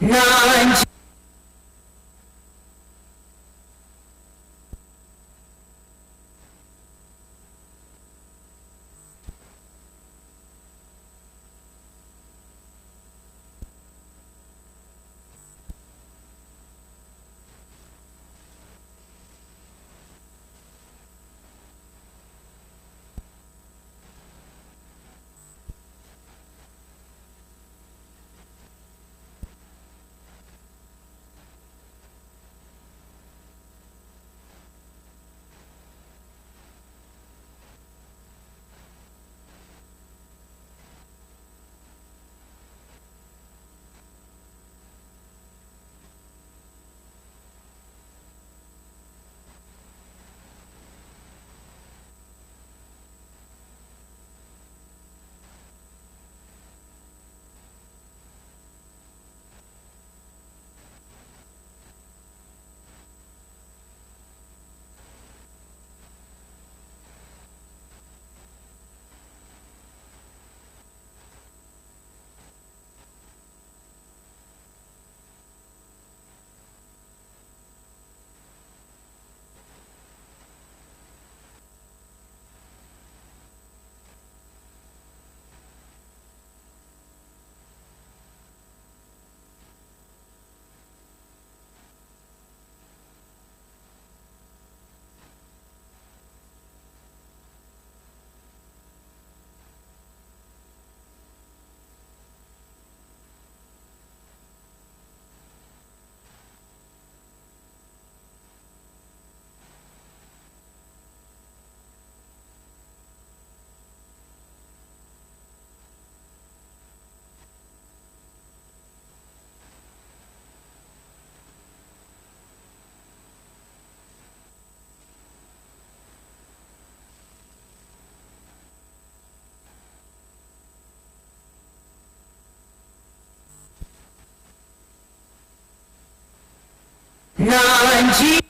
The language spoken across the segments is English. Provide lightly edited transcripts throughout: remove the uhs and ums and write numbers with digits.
nine. Nine G.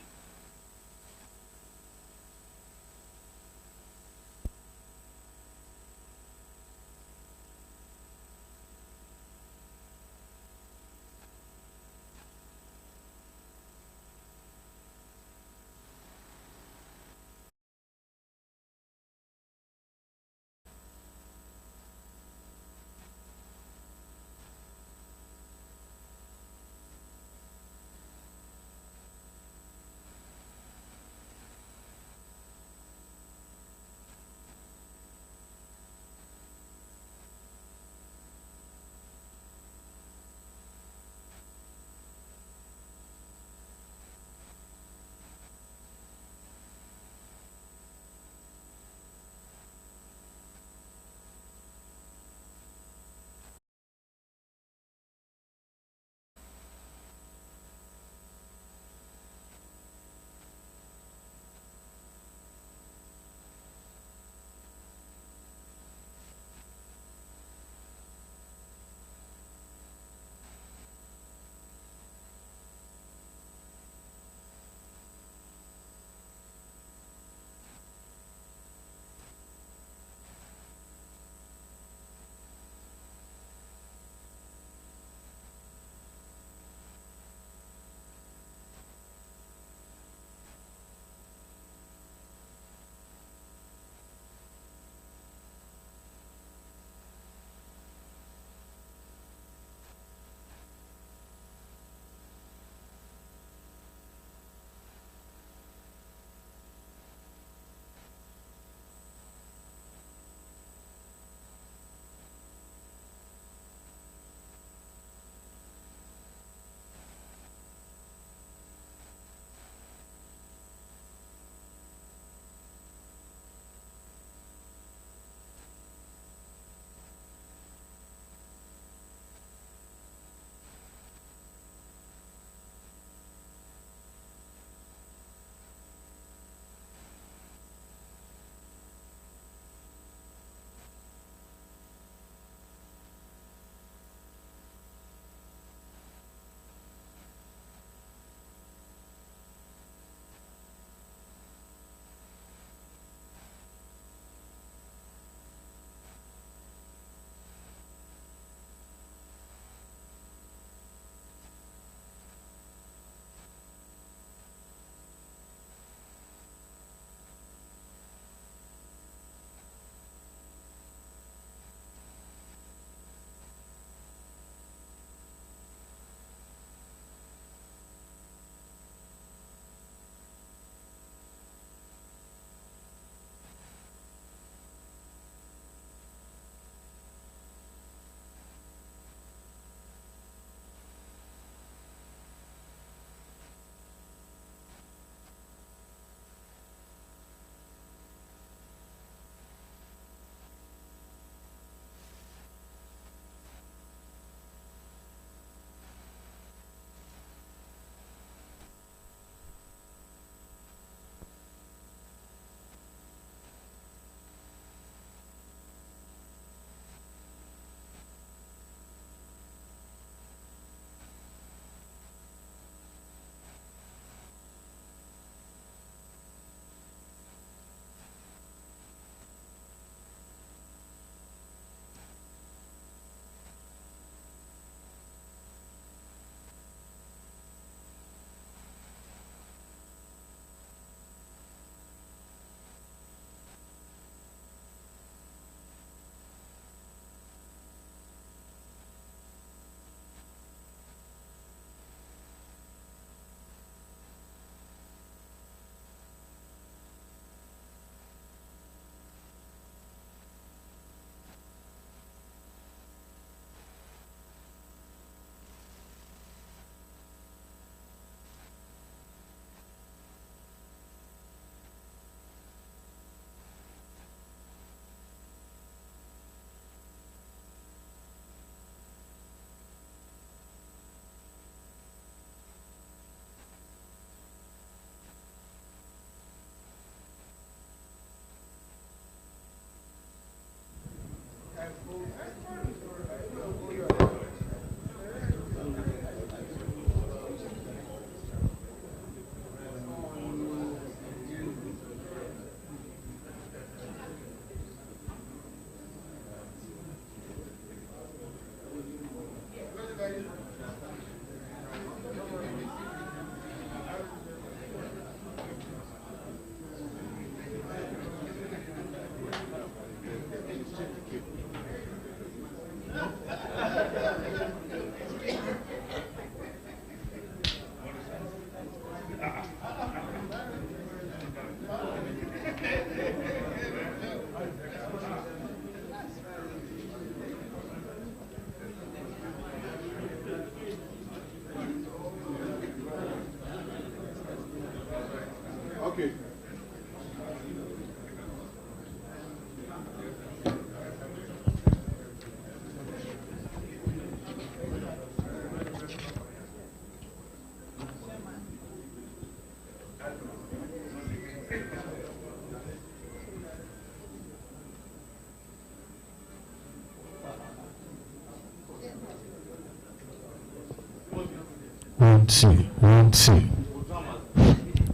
two, 1 2.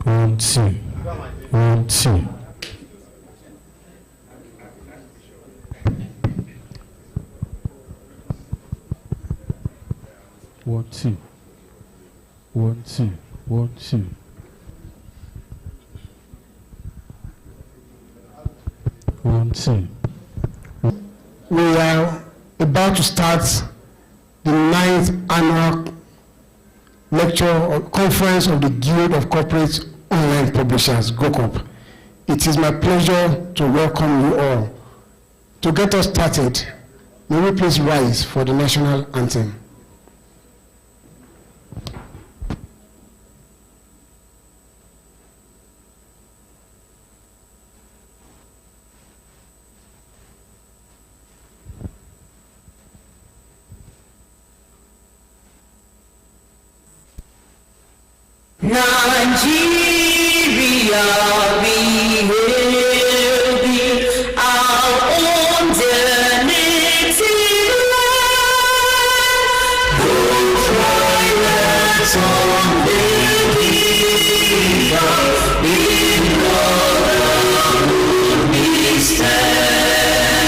1 2. 1 2. One, two. 1 2. 1 2. One, two. We are about to start the 9th annual lecture or conference of the Guild of Corporate Online Publishers, Gocop. It is my pleasure to welcome you all. To get us started, may we please rise for the national anthem. Nigeria, be healthy, our own dear native land. Go triumphant on the kingdom, in brotherhood we stand.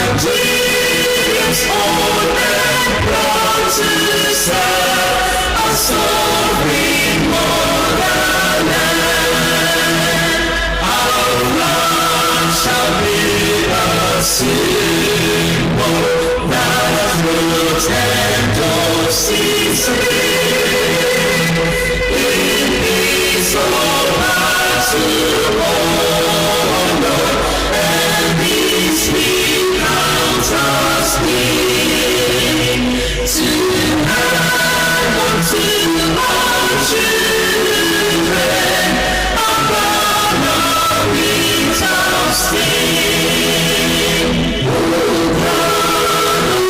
Nigeria's own and proud to serve our sovereign motherland. Our land shall be a symbol that roots and does its reign. In peace or battle, honor and peace we count as gain. Tonight unto our children, our banner without stain. O God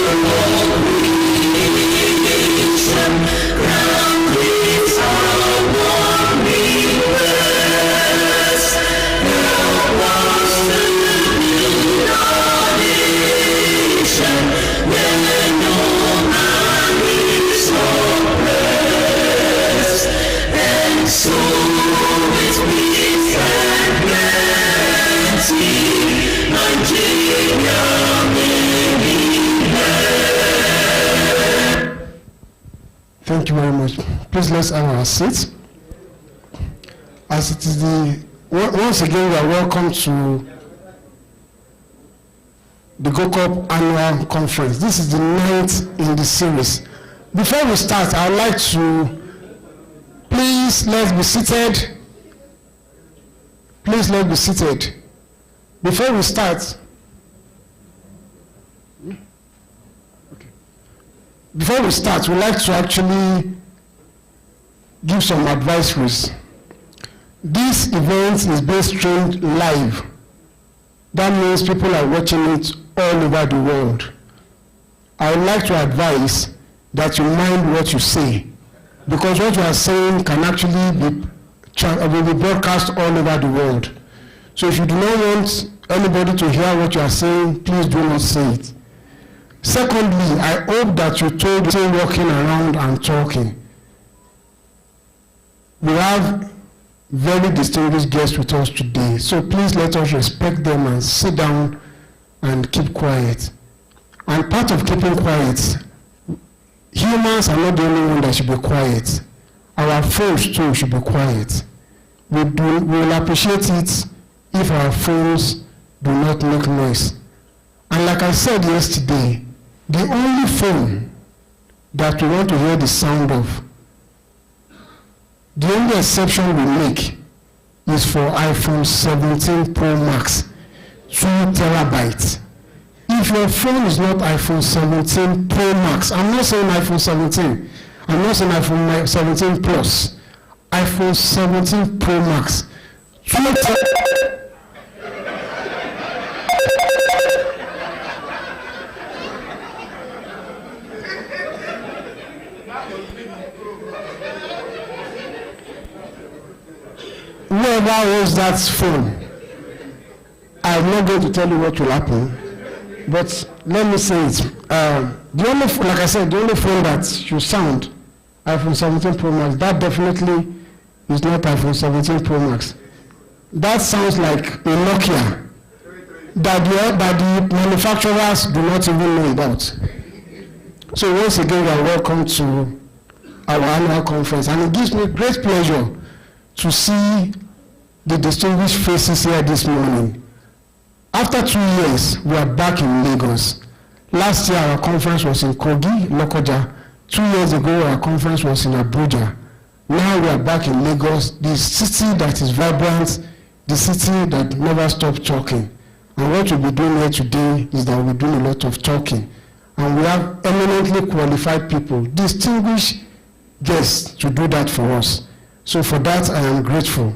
of all creation, crowned with our one request, help us to build our nation where no man is oppressed, and so with peace and plenty, Nigeria may be blessed. Thank you very much. Please let's have our seats. As it is once again, we are welcome to the Gocop annual conference. This is the 9th in the series. Before we start, I would like to, please let's be seated. Please let's be seated. Before we start, we'd like to actually give some advisories. This event is being streamed live. That means people are watching it all over the world. I would like to advise that you mind what you say, because what you are saying can actually be broadcast all over the world. So if you do not want anybody to hear what you are saying, please do not say it. Secondly, I hope that you told me walking around and talking. We have very distinguished guests with us today, so please let us respect them and sit down and keep quiet. And part of keeping quiet, humans are not the only one that should be quiet. Our phones too should be quiet. We will appreciate it if our phones do not make noise. And like I said yesterday, the only phone that we want to hear the sound of, the only exception we make is for iPhone 17 Pro Max, 2 terabytes. If your phone is not iPhone 17 Pro Max, I'm not saying iPhone 17, I'm not saying iPhone 17 Plus, iPhone 17 Pro Max, 2 terabytes. Whoever owns that phone, I'm not going to tell you what will happen, but let me say it. The only, like I said, the only phone that you sound iPhone 17 Pro Max. That definitely is not iPhone 17 Pro Max. That sounds like a Nokia that the manufacturers do not even know about. So once again, you are welcome to our annual conference, and it gives me great pleasure to see the distinguished faces here this morning. After 2 years, we are back in Lagos. Last year, our conference was in Kogi, Lokoja. 2 years ago, our conference was in Abuja. Now we are back in Lagos, the city that is vibrant, the city that never stops talking. And what we'll be doing here today is that we'll be doing a lot of talking. And we have eminently qualified people, distinguished guests to do that for us. So for that, I am grateful.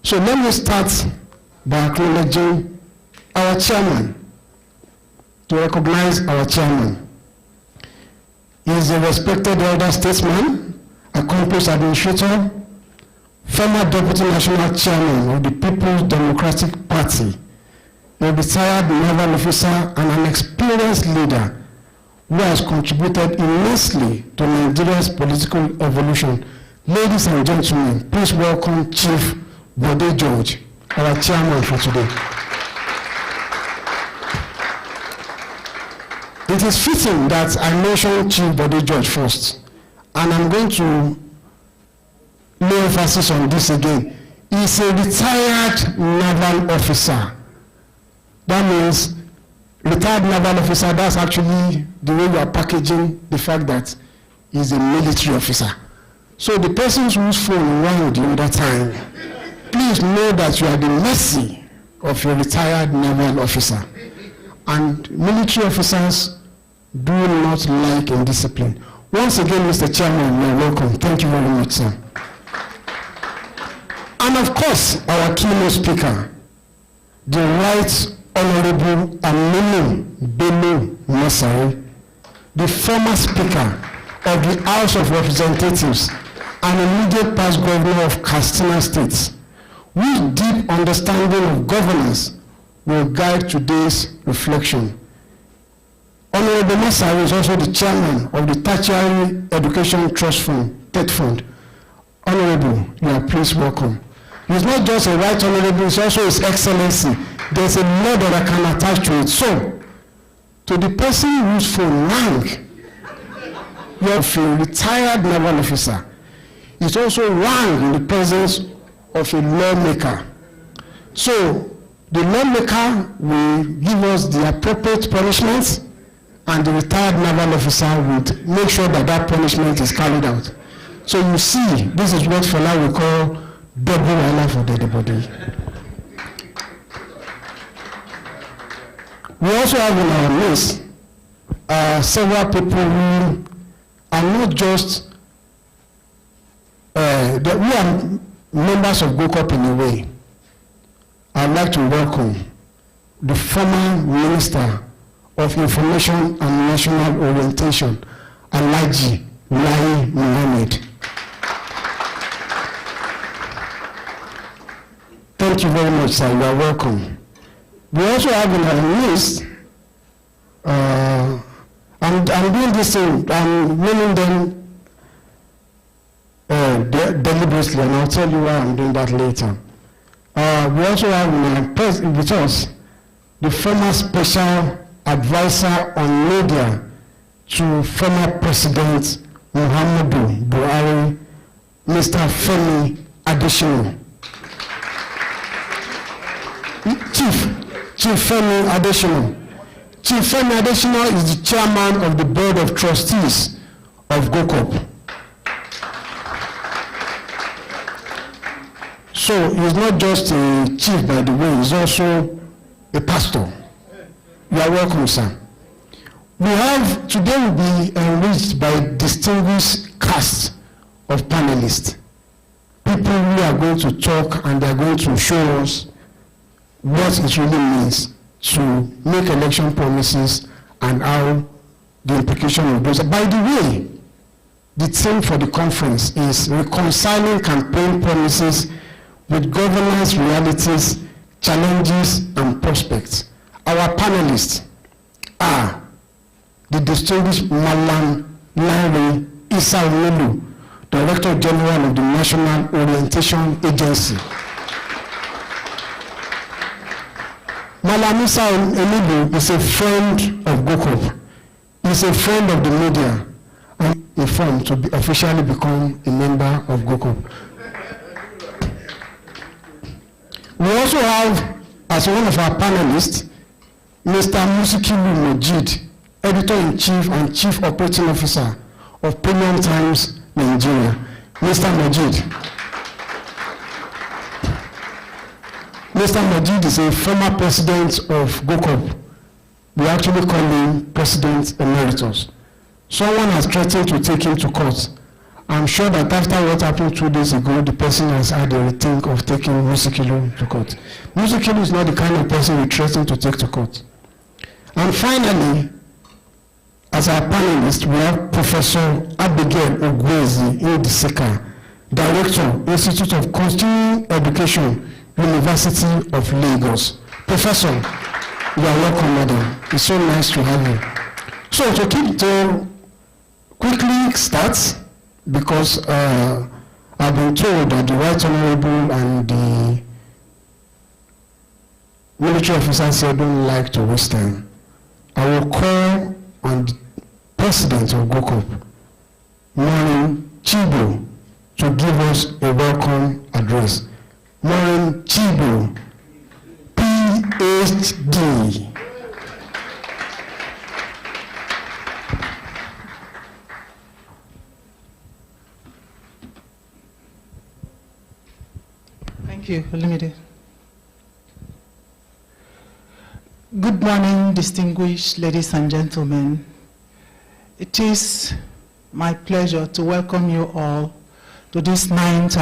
So let me start by acknowledging our chairman, to recognize our chairman. He is a respected elder statesman, accomplished administrator, former deputy national chairman of the People's Democratic Party, a retired naval officer and an experienced leader who has contributed immensely to Nigeria's political evolution. Ladies and gentlemen, please welcome Chief Bode George, our chairman for today. It is fitting that I mention Chief Bode George first, and I'm going to lay emphasis on this again. He's a retired naval officer. That means retired naval officer, that's actually the way we are packaging the fact that he's a military officer. So the persons whose phone rang the other time, please know that you are the mercy of your retired naval officer. And military officers do not like indiscipline. Once again, Mr. Chairman, you're welcome. Thank you very much, sir. And of course, our keynote speaker, the Right Honorable Aminu Bello Masari, the former Speaker of the House of Representatives and immediate past governor of Katsina State, whose deep understanding of governance will guide today's reflection. Honorable Masari is also the chairman of the Tertiary Education Trust Fund, TED Fund. Honorable, you are please welcome. He's not just a right honorable, he's also His Excellency. There's a lot that I can attach to it. So, to the person whose phone rang, you are a retired naval officer. It also rang in the presence of a lawmaker. So, the lawmaker will give us the appropriate punishments, and the retired naval officer would make sure that that punishment is carried out. So you see, this is what for now we call double honor for dead body. We also have in our list several people who are not just who are members of Gocop in a way. I'd like to welcome the former Minister of Information and National Orientation, Alhaji Lai Mohammed. Thank you very much, sir. You are welcome. We also have in our list, I'm doing this thing, I'm naming them deliberately, and I'll tell you why I'm doing that later. We also have with us the former special advisor on media to former President Muhammadu Buhari, Mr. Femi Adesina. Chief Femi Adesina. Chief Femi Adesina is the chairman of the Board of Trustees of Gocop. So he's not just a chief, by the way, he's also a pastor. You are welcome, sir. Today will be enriched by a distinguished cast of panelists. People who are going to talk and they are going to show us what it really means to make election promises and how the implication of those. By the way, the theme for the conference is reconciling campaign promises with governance realities, challenges, and prospects. Our panelists are the distinguished Malam Lanre Issa Omelu, Director General of the National Orientation Agency. Malamisa Enibu is a friend of Gocop. He's a friend of the media and informed to officially become a member of Gocop. We also have, as one of our panelists, Mr. Musikilu Majid, Editor-in-Chief and Chief Operating Officer of Premium Times Nigeria. Mr. Majid. Mr. Majid is a former president of Gocop. We actually call him President Emeritus. Someone has threatened to take him to court. I'm sure that after what happened 2 days ago, the person has had a rethink of taking Musikilu to court. Musikilu is not the kind of person we threaten to take to court. And finally, as our panelist, we have Professor Abigail Ogwezi Indiseka, Director, Institute of Continuing Education, University of Lagos. Professor, you are welcome, madam. It's so nice to have you. So to keep to quickly start, because I've been told that the Right Honorable and the military officers here don't like to waste time. I will call on the President of Gocop, Maureen Chibo, to give us a welcome address. Maureen Chibo, PhD. Thank you, Olumide. Good morning, distinguished ladies and gentlemen. It is my pleasure to welcome you all to this 9th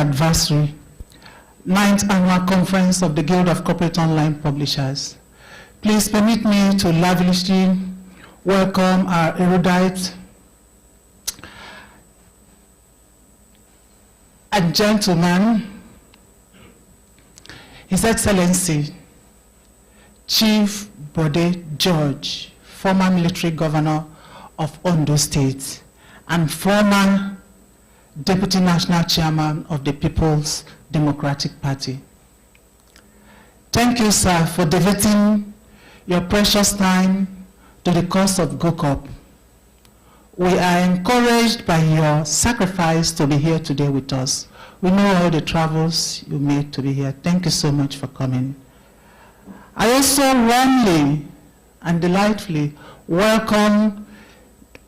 annual conference of the Guild of Corporate Online Publishers. Please permit me to lavishly welcome our erudite and gentleman, His Excellency, Chief Bode George, former military governor of Ondo State and former Deputy National Chairman of the People's Democratic Party. Thank you, sir, for devoting your precious time to the cause of Gocop. We are encouraged by your sacrifice to be here today with us. We know all the travels you made to be here. Thank you so much for coming. I also warmly and delightfully welcome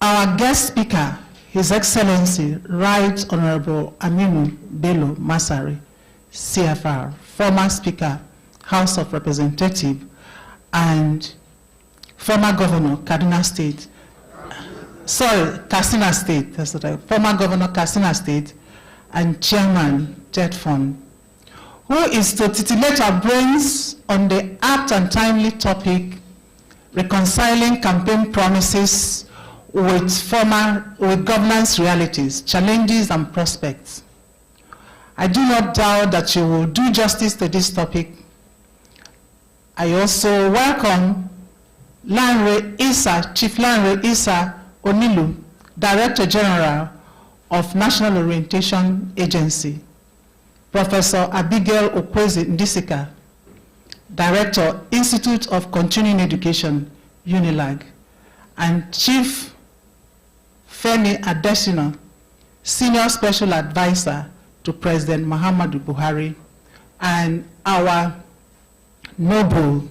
our guest speaker, His Excellency Right Honorable Aminu Bello Masari, CFR, former Speaker, House of Representatives, and former Governor, Kaduna State. Sorry, Katsina State, that's what I, former Governor, Katsina State, and Chairman, Jet Fund, who is to titillate our brains on the apt and timely topic, reconciling campaign promises with governance realities, challenges and prospects. I do not doubt that you will do justice to this topic. I also welcome Chief Lanre Issa Onilu, Director General of National Orientation Agency, Professor Abigail Ogwezi Indiseka, Director, Institute of Continuing Education, UNILAG, and Chief Femi Adesina, Senior Special Advisor to President Muhammadu Buhari, and our noble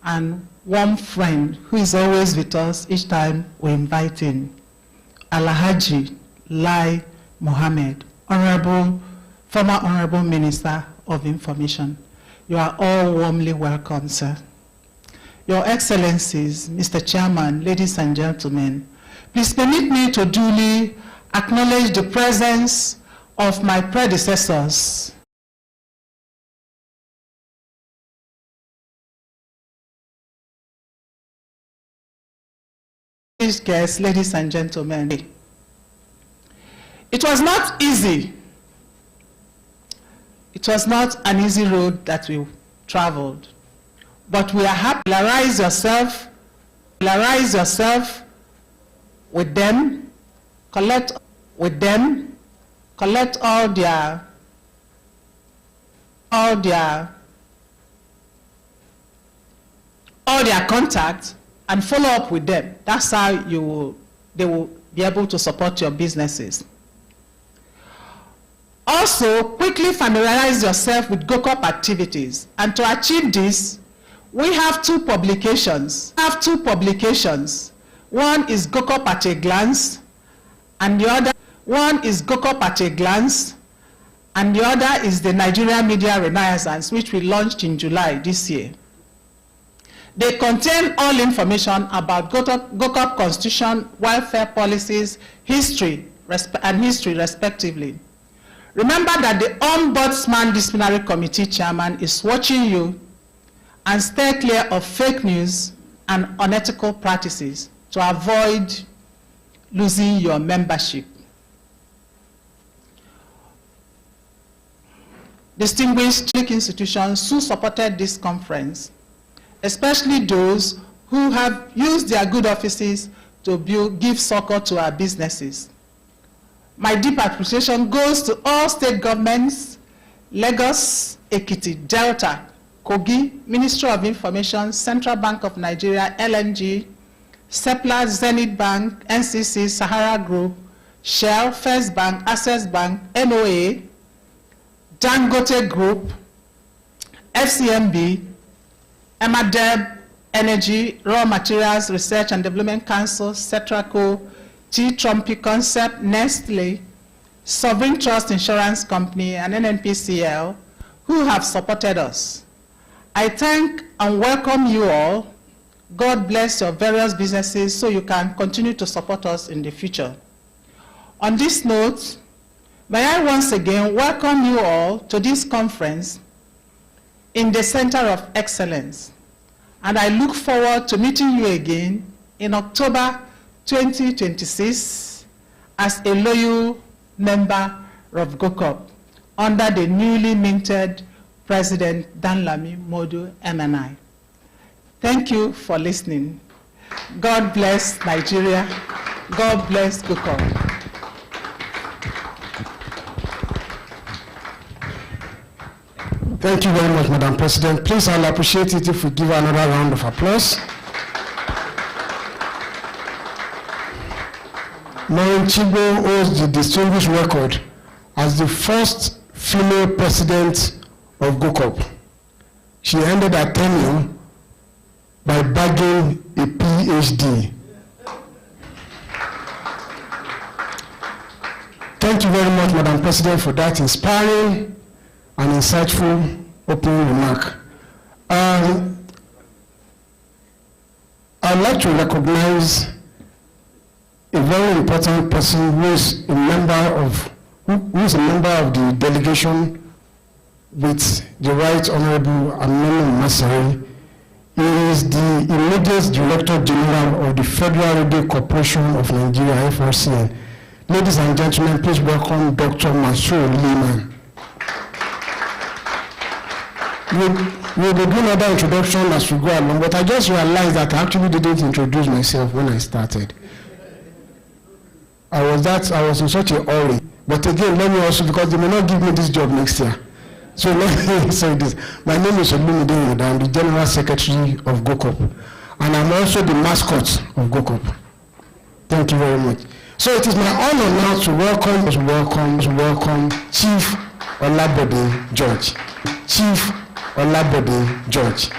and warm friend who is always with us each time we invite him, Alhaji Lai Mohammed, former Honorable Minister of Information. You are all warmly welcome, sir. Your Excellencies, Mr. Chairman, ladies and gentlemen, please permit me to duly acknowledge the presence of my predecessors. Guests, ladies and gentlemen, it was not easy. It was not an easy road that we traveled, but we are happy. Familiarize yourself with them, collect with them, collect all their contacts and follow up with them. That's how they will be able to support your businesses. Also, quickly familiarize yourself with Gocop activities. And to achieve this, we have two publications. One is Gocop at a glance, and the other is the Nigeria Media Renaissance, which we launched in July this year. They contain all information about Gocop constitution, welfare policies, history respectively. Remember that the Ombudsman Disciplinary Committee Chairman is watching you, and stay clear of fake news and unethical practices to avoid losing your membership. Distinguished institutions who supported this conference, especially those who have used their good offices to give succor to our businesses. My deep appreciation goes to all state governments, Lagos, Ekiti, Delta, Kogi, Ministry of Information, Central Bank of Nigeria, LNG, Seplat, Zenith Bank, NCC, Sahara Group, Shell, First Bank, Access Bank, NOA, Dangote Group, FCMB, Emadeb Energy, Raw Materials Research and Development Council, Cetraco, T-Trumpy Concept, Nestle, Sovereign Trust Insurance Company, and NNPCL, who have supported us. I thank and welcome you all. God bless your various businesses so you can continue to support us in the future. On this note, may I once again welcome you all to this conference in the Center of Excellence. And I look forward to meeting you again in October 2026 as a loyal member of Gocop under the newly minted President Danlami Modu MNI. Thank you for listening. God bless Nigeria. God bless Gocop. Thank you very much, Madam President. Please, I'll appreciate it if we give another round of applause. Maureen Chibo holds the distinguished record as the first female president of Gocop. She ended her tenure by bagging a PhD. Thank you very much, Madam President, for that inspiring and insightful opening remark. I'd like to recognize a very important person who is a member of the delegation with the Right Honorable Aminu Masari. He is the immediate Director General of the Federal Radio Corporation of Nigeria, FRCN. Ladies and gentlemen, please welcome Dr. Mansour Liman. We'll be doing another introduction as we go along, but I just realized that I actually didn't introduce myself when I started. I was in such a hurry. But again, let me also, because they may not give me this job next year. So let me say this. My name is Olumide Yoda. I'm the General Secretary of Gocop. And I'm also the mascot of Gocop. Thank you very much. So it is my honor now to welcome Chief Olabode George. Chief Olabode George.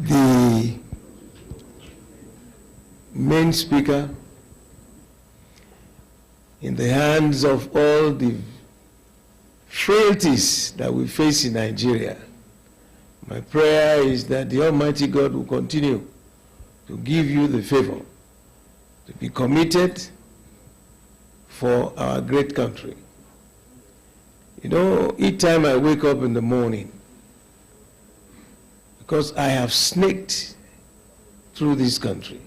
The main speaker, in the hands of all the frailties that we face in Nigeria, my prayer is that the Almighty God will continue to give you the favor to be committed, for our great country. You know, each time I wake up in the morning, because I have snaked through this country,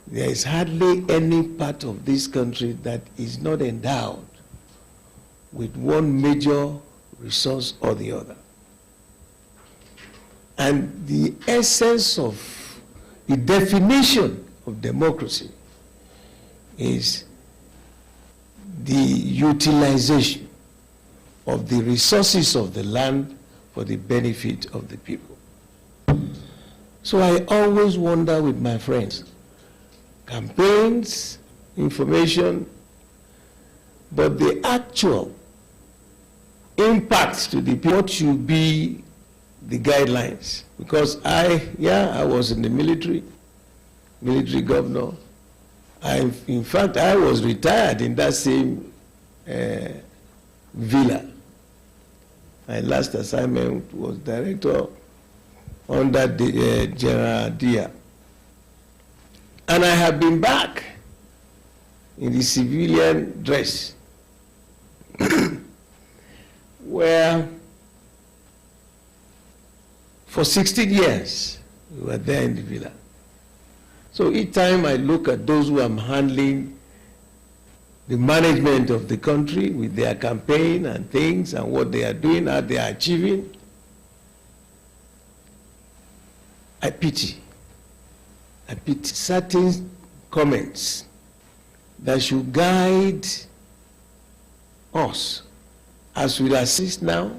there is hardly any part of this country that is not endowed with one major resource or the other. And the essence of the definition of democracy is the utilization of the resources of the land for the benefit of the people. So I always wonder with my friends, campaigns, information, but the actual impact to the people, what should be the guidelines? Because I was in the military governor. In fact, I was retired in that same villa. My last assignment was director under the General Dia. And I have been back in the civilian dress where for 16 years we were there in the villa. So each time I look at those who are handling the management of the country with their campaign and things and what they are doing, how they are achieving, I pity certain comments that should guide us as we assist now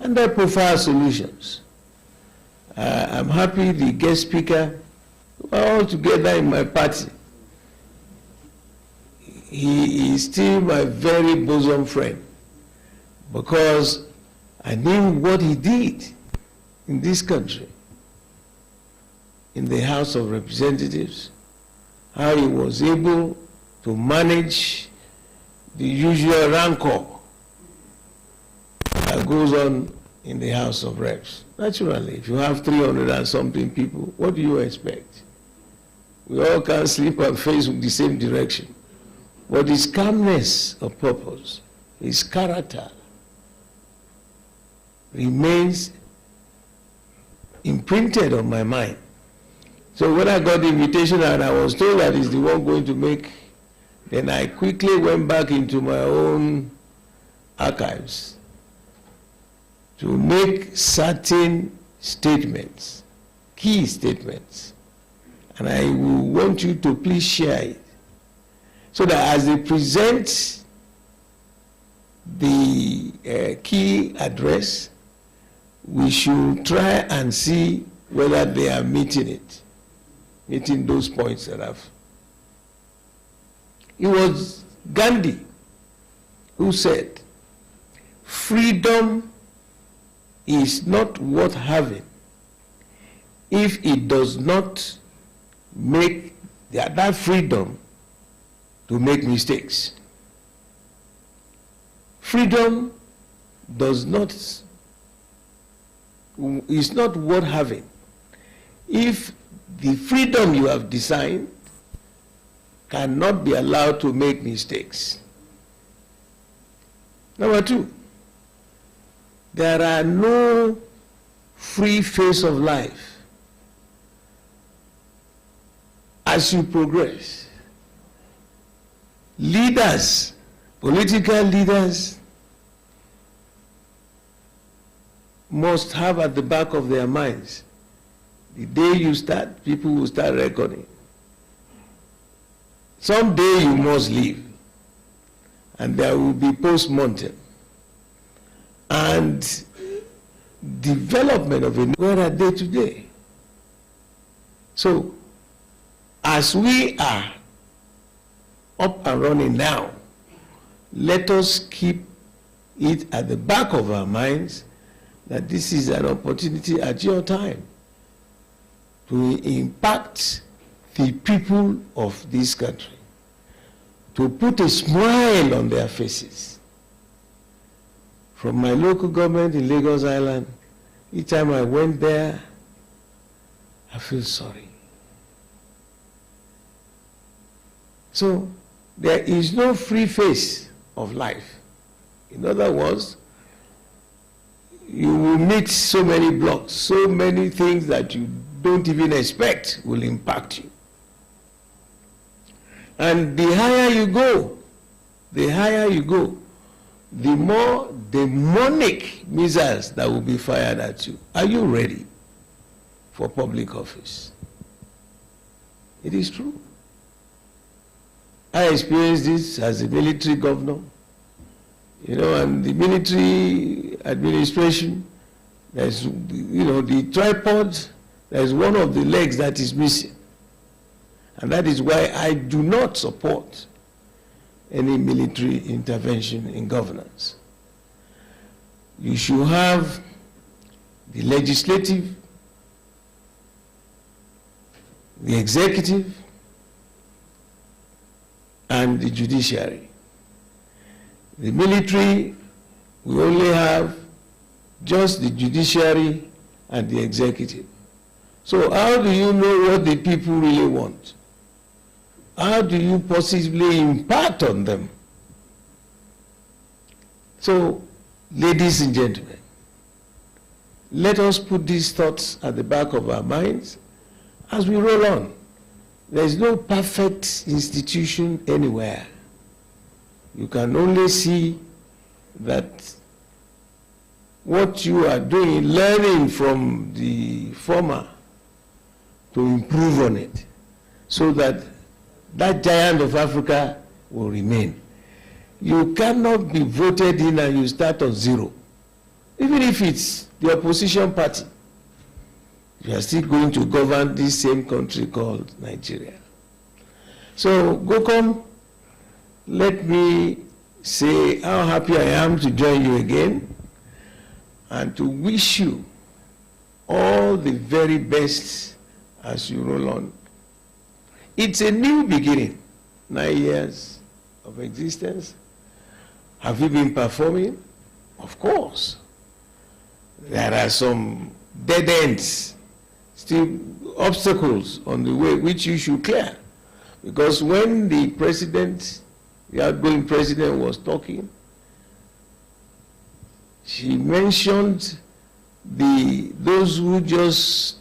and their profile solutions. I'm happy the guest speaker, we are all together in my party. He is still my very bosom friend because I knew what he did in this country, in the House of Representatives, how he was able to manage the usual rancor that goes on in the House of Reps. Naturally, if you have 300 and something people, what do you expect? We all can't sleep and face with the same direction. But his calmness of purpose, his character, remains imprinted on my mind. So when I got the invitation and I was told that he's the one going to make, then I quickly went back into my own archives to make certain statements, key statements. And I will want you to please share it, so that as they present the key address, we should try and see whether they are meeting those points that I've. It was Gandhi who said, freedom is not worth having if it does not make that freedom to make mistakes. Freedom is not worth having if the freedom you have designed cannot be allowed to make mistakes. Number two, there are no free phase of life. As you progress, leaders, political leaders, must have at the back of their minds, the day you start, people will start reckoning. Someday you must leave, and there will be post-mortem. And development of it, where are they today? So, as we are up and running now, let us keep it at the back of our minds that this is an opportunity at your time to impact the people of this country, to put a smile on their faces. From my local government in Lagos Island, each time I went there, I feel sorry. So there is no free face of life. In other words, you will meet so many blocks, so many things that you don't even expect will impact you. And the higher you go, the more demonic missiles that will be fired at you. Are you ready for public office? It is true. I experienced this as a military governor, and the military administration, there's, the tripod, there's one of the legs that is missing. And that is why I do not support any military intervention in governance. You should have the legislative, the executive, and the judiciary. The military, we only have just the judiciary and the executive. So how do you know what the people really want? How do you possibly impact on them? So, ladies and gentlemen, let us put these thoughts at the back of our minds as we roll on. There is no perfect institution anywhere. You can only see that what you are doing, learning from the former to improve on it, so that that giant of Africa will remain. You cannot be voted in and you start on zero. Even if it's the opposition party, you are still going to govern this same country called Nigeria. So, Gocop, let me say how happy I am to join you again and to wish you all the very best as you roll on. It's a new beginning, 9 years of existence. Have you been performing? Of course. There are some dead ends, still obstacles on the way which you should clear. Because when the president, the outgoing president, was talking, she mentioned those who just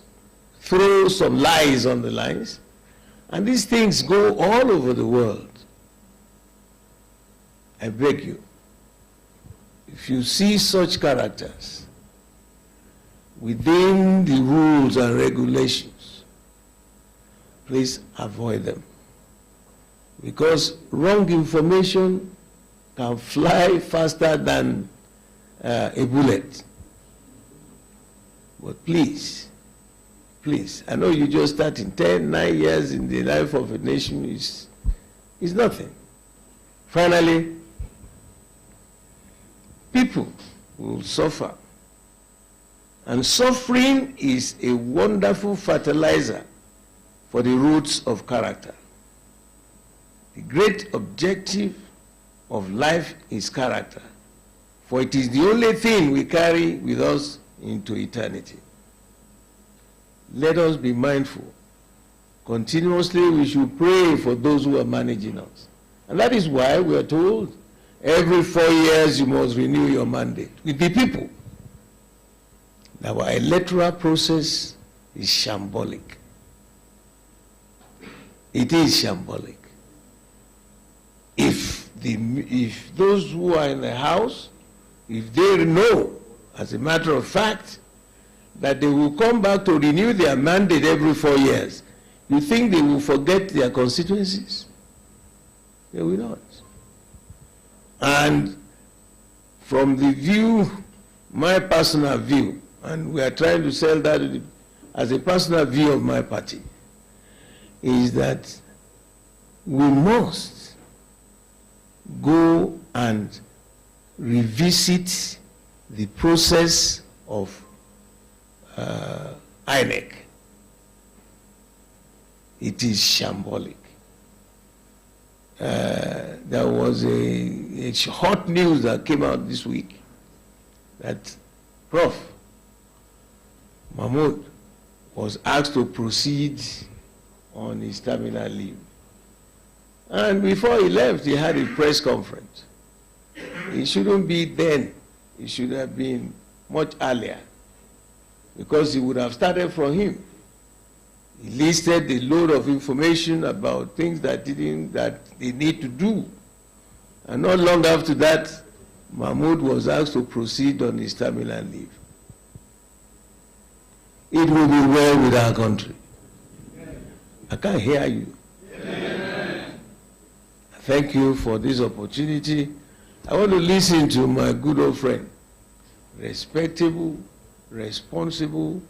throw some lies on the lines, and these things go all over the world. I beg you, if you see such characters within the rules and regulations, please avoid them. Because wrong information can fly faster than a bullet. But please, I know you just started 9 years in the life of a nation is nothing. Finally, people will suffer. And suffering is a wonderful fertilizer for the roots of character. The great objective of life is character, for it is the only thing we carry with us into eternity. Let us be mindful. Continuously we should pray for those who are managing us. And that is why we are told every 4 years you must renew your mandate with the people. Our electoral process is shambolic. It is shambolic. If those who are in the House, if they know, as a matter of fact, that they will come back to renew their mandate every 4 years, you think they will forget their constituencies? They will not. And from the view, my personal view, and we are trying to sell that as a personal view of my party, is that we must go and revisit the process of INEC. It is shambolic. There was a hot news that came out this week that Prof. Mahmoud was asked to proceed on his terminal leave. And before he left, he had a press conference. It shouldn't be then. It should have been much earlier, because he would have started from him. He listed a load of information about things that they need to do. And not long after that, Mahmoud was asked to proceed on his terminal leave. It will be well with our country. I can't hear you. Thank you for this opportunity. I want to listen to my good old friend, respectable, responsible,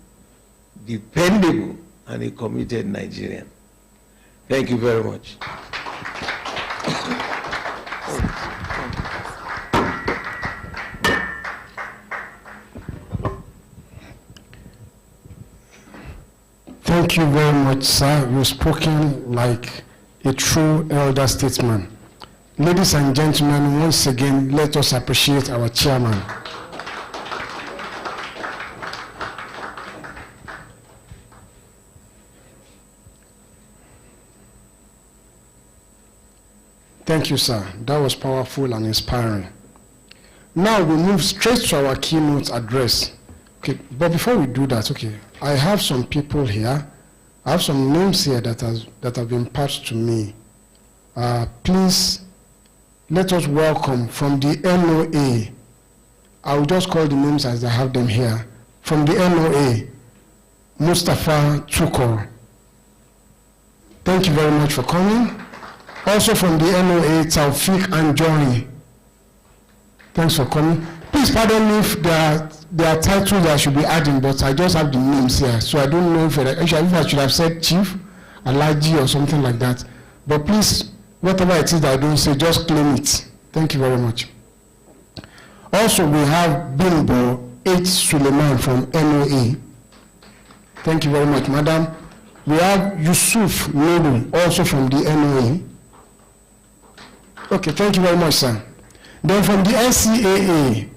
dependable, and a committed Nigerian. Thank you very much. Thank you very much, sir. You've spoken like a true elder statesman. Ladies and gentlemen, once again, let us appreciate our chairman. Thank you, sir. That was powerful and inspiring. Now we move straight to our keynote address. Okay, but before we do that, okay, I have some people here. I have some names here that have been passed to me. Please, let us welcome from the NOA. I will just call the names as I have them here. From the NOA, Mustafa Tukur. Thank you very much for coming. Also from the NOA, Taufik Anjori. Thanks for coming. Please pardon me if there are titles I should be adding, but I just have the names here, so I don't know if I should have said Chief, Alaji, or something like that. But please, whatever it is that I don't say, just claim it. Thank you very much. Also, we have Bimbo H. Suleiman from NOA. Thank you very much, madam. We have Yusuf Nodu, also from the NOA. Okay, thank you very much, sir. Then from the NCAA,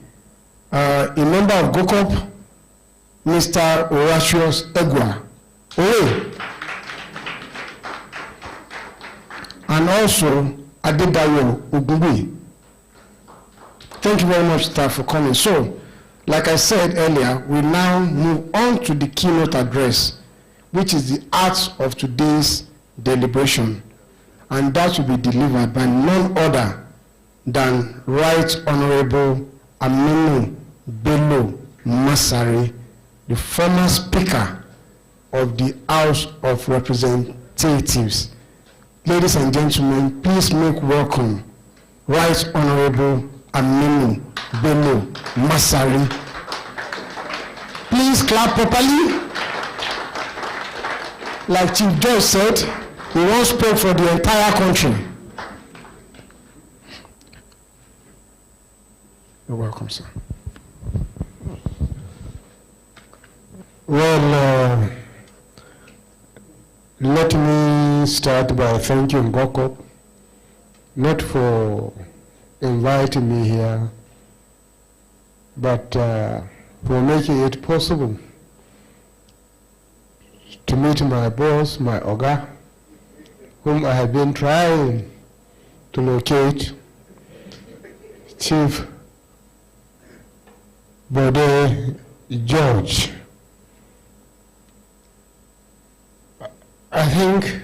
a member of Gocop, Mr. Horatius Egwa. And also Adedayo Ogunbi. Thank you very much, staff, for coming. So, like I said earlier, we now move on to the keynote address, which is the heart of today's deliberation. And that will be delivered by none other than Right Honorable Aminu Bello Masari, the former Speaker of the House of Representatives. Ladies and gentlemen, please make welcome Right Honorable Aminu Bello Masari. Please clap properly. Like Chief Judge said, he once spoke for the entire country. You're welcome, sir. Well, let me start by thanking Gocop, not for inviting me here, but for making it possible to meet my boss, my Oga, whom I have been trying to locate, Chief Bode George. I think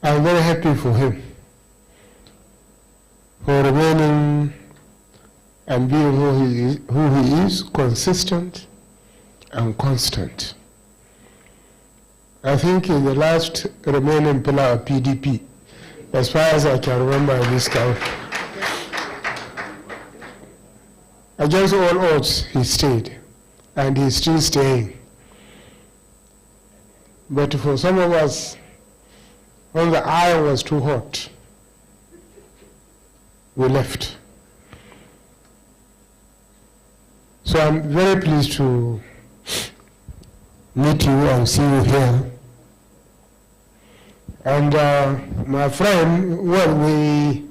I'm very happy for him, for remaining and being who he is, consistent and constant. I think in the last remaining pillar of PDP, as far as I can remember in this country, against all odds, he stayed, and he's still staying. But for some of us, when the iron was too hot, we left. So I'm very pleased to meet you and see you here. And my friend, well, we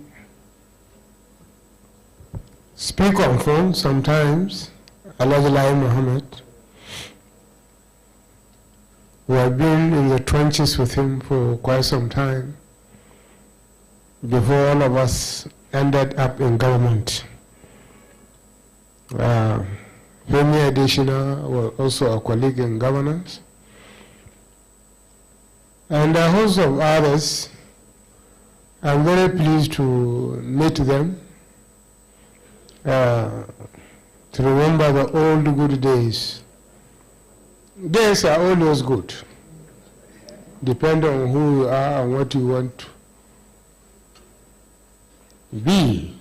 speak on phone sometimes, Alhaji Muhammad. We have been in the trenches with him for quite some time. before all of us ended up in government. Femi Adesina was also a colleague in governance, and a host of others. I'm very pleased to meet them, to remember the old good days. Days are always good, depending on who you are and what you want to be.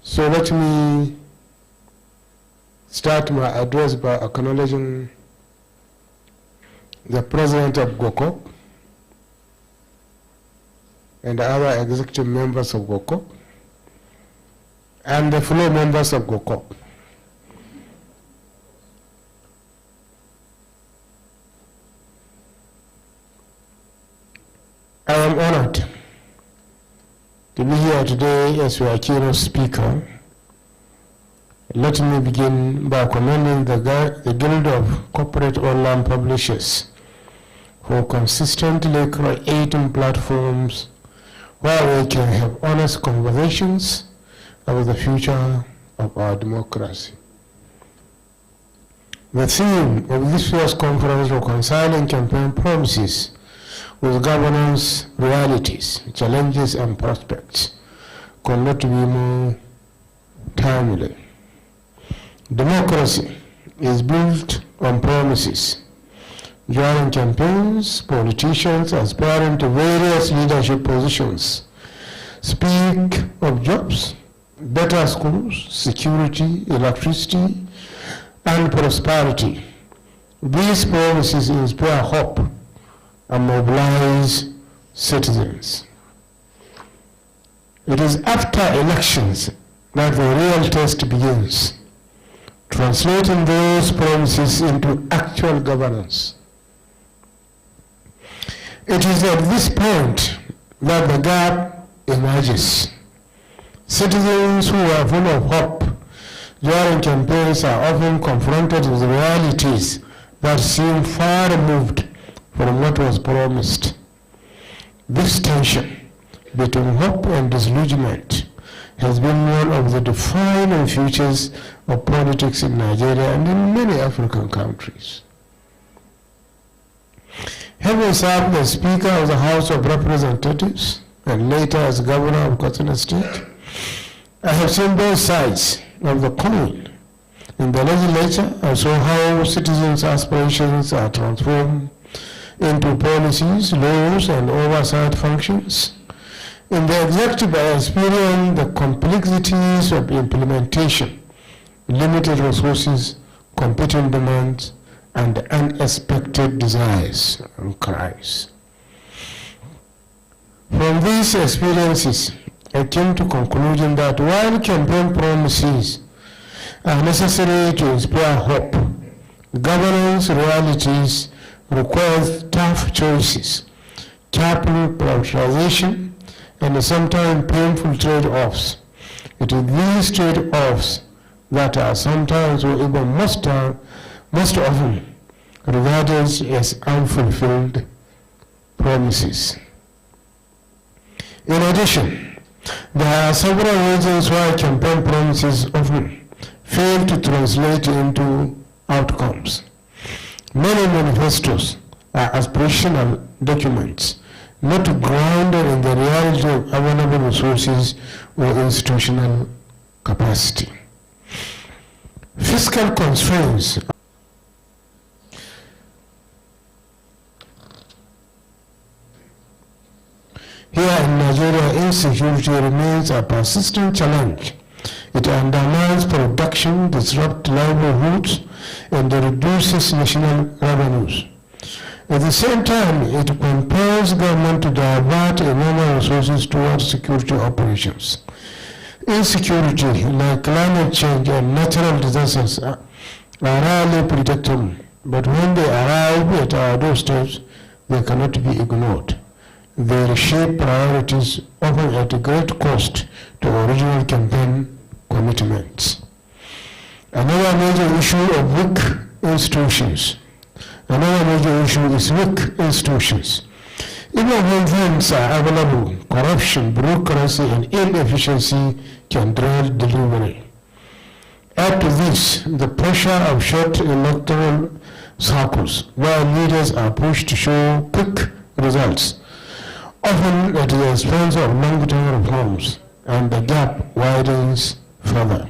So let me start my address by acknowledging the president of Gocop and the other executive members of Gocop and the fellow members of Gocop. I am honored to be here today as your keynote speaker. Let me begin by commending the Guild of Corporate Online Publishers for consistently creating platforms where we can have honest conversations about the future of our democracy. The theme of this year's conference, Reconciling Campaign Promises with Governance Realities, Challenges and Prospects, could not be more timely. Democracy is built on promises. During campaigns, politicians aspiring to various leadership positions speak of jobs, better schools, security, electricity, and prosperity. These promises inspire hope and mobilize citizens. It is after elections that the real test begins, translating those promises into actual governance. It is at this point that the gap emerges. Citizens who are full of hope during campaigns are often confronted with realities that seem far removed from what was promised. This tension between hope and disillusionment has been one of the defining features of politics in Nigeria and in many African countries. Having served as Speaker of the House of Representatives and later as Governor of Katsina State, I have seen both sides of the coin. In the legislature, I saw how citizens' aspirations are transformed into policies, laws, and oversight functions. In the executive, I experienced the complexities of implementation, limited resources, competing demands, and unexpected desires and cries. From these experiences, I came to the conclusion that while campaign promises are necessary to inspire hope, governance realities require tough choices, careful prioritization, and sometimes painful trade-offs. It is these trade-offs that are sometimes, or even most often, regarded as unfulfilled promises. In addition, there are several reasons why campaign promises often fail to translate into outcomes. Many manifestos are aspirational documents, not grounded in the reality of available resources or institutional capacity. Fiscal constraints here in Nigeria, insecurity remains a persistent challenge. It undermines production, disrupts livelihoods, and reduces national revenues. At the same time, it compels government to divert enormous resources towards security operations. Insecurity, like climate change and natural disasters, are rarely predictable, but when they arrive at our doorsteps, they cannot be ignored. They reshape priorities, often at a great cost to original campaign commitments. Another major issue of weak institutions. Another major issue is weak institutions. Even when funds are available, corruption, bureaucracy, and inefficiency can derail delivery. Add to this the pressure of short electoral cycles, where leaders are pushed to show quick results, often at the expense of long-term reforms, and the gap widens further.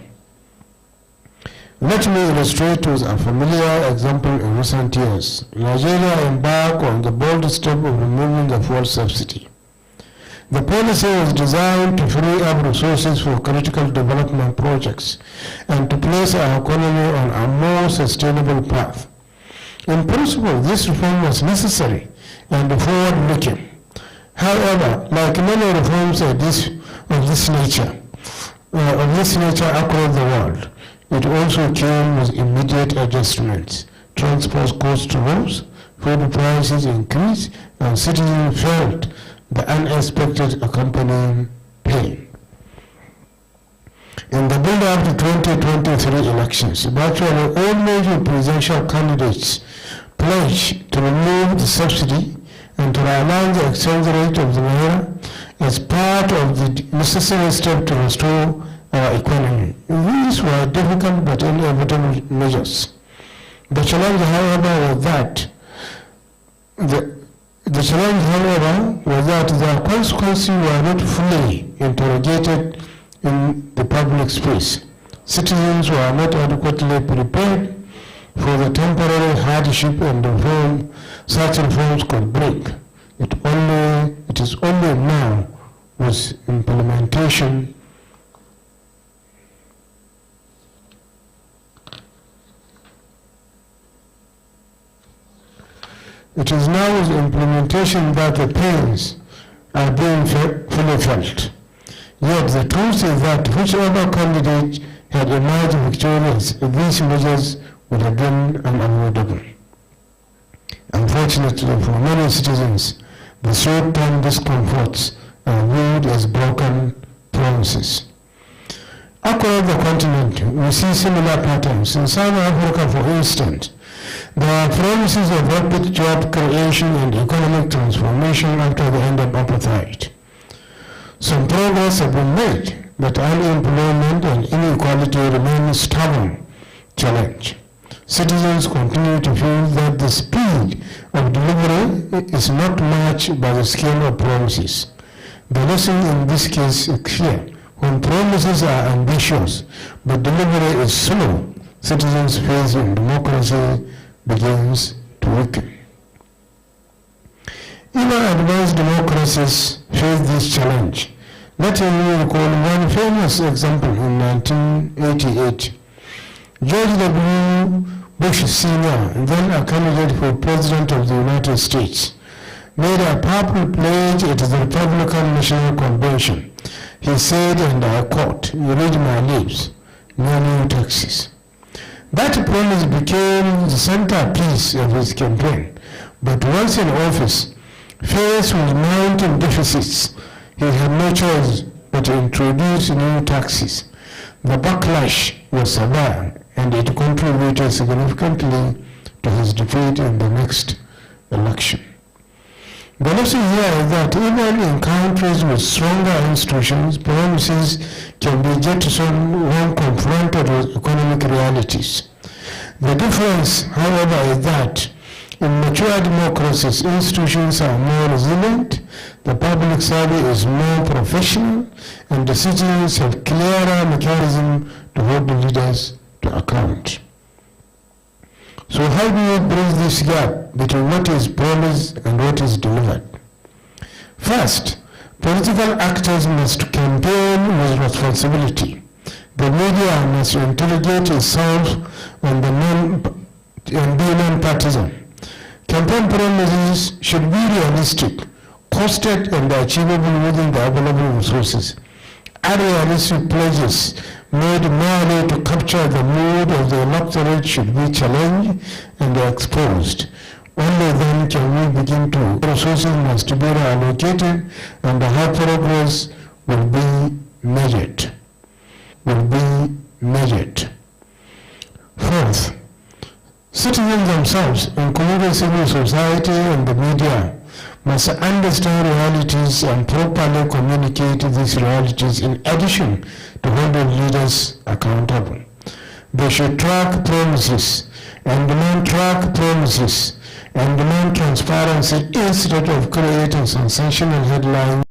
Let me illustrate with a familiar example in recent years. Nigeria embarked on the bold step of removing the fuel subsidy. The policy was designed to free up resources for critical development projects and to place our economy on a more sustainable path. In principle, this reform was necessary and forward-looking. However, like many reforms of this nature across the world, it also came with immediate adjustments. Transport costs rose, food prices increased, and citizens felt the unexpected accompanying pain. In the build-up to 2023 elections, virtually all major presidential candidates pledged to remove the subsidy and to realign the exchange rate of the naira as part of the necessary step to restore our economy. These were difficult but inevitable measures. The challenge, however, was that their consequences were not fully interrogated in the public space. Citizens were not adequately prepared for the temporary hardship and reform such reforms could bring. It is only now with implementation that the pains are being fully felt. Yet the truth is that whichever candidate had emerged victorious, these measures would have been unavoidable. Unfortunately for many citizens, the short-term discomforts are viewed as broken promises. Across the continent, we see similar patterns. In South Africa, for instance, there are promises of rapid job creation and economic transformation after the end of apartheid. Some progress has been made, but unemployment and inequality remain a stubborn challenge. Citizens continue to feel that the speed of delivery is not matched by the scale of promises. The lesson in this case is clear. When promises are ambitious, but delivery is slow, citizens' faith in democracy begins to weaken. Even advanced democracies face this challenge. Let me recall one famous example in 1988. George W. Bush Sr., then a candidate for President of the United States, made a powerful pledge at the Republican National Convention. He said, and I quote, "You read my lips, no new taxes." That promise became the centerpiece of his campaign. But once in office, faced with mounting deficits, he had no choice but to introduce new taxes. The backlash was severe, and it contributed significantly to his defeat in the next election. The lesson here is that even in countries with stronger institutions, promises can be jettisoned when confronted with economic realities. The difference, however, is that in mature democracies, institutions are more resilient, the public service is more professional, and the citizens have clearer mechanisms to hold the leaders to account. So how do you bridge this gap between what is promised and what is delivered? First, political actors must campaign with responsibility. The media must interrogate itself and be non-partisan. Campaign promises should be realistic, costed and achievable within the available resources. Unrealistic pledges made merely to capture the mood of the electorate should be challenged and exposed. Only then can we begin to. Resources must be reallocated and how progress will be measured. Fourth, citizens themselves, including civil society and the media, must understand realities and properly communicate these realities in addition to holding leaders accountable. They should track promises and demand and demand transparency instead of creating sensational headlines.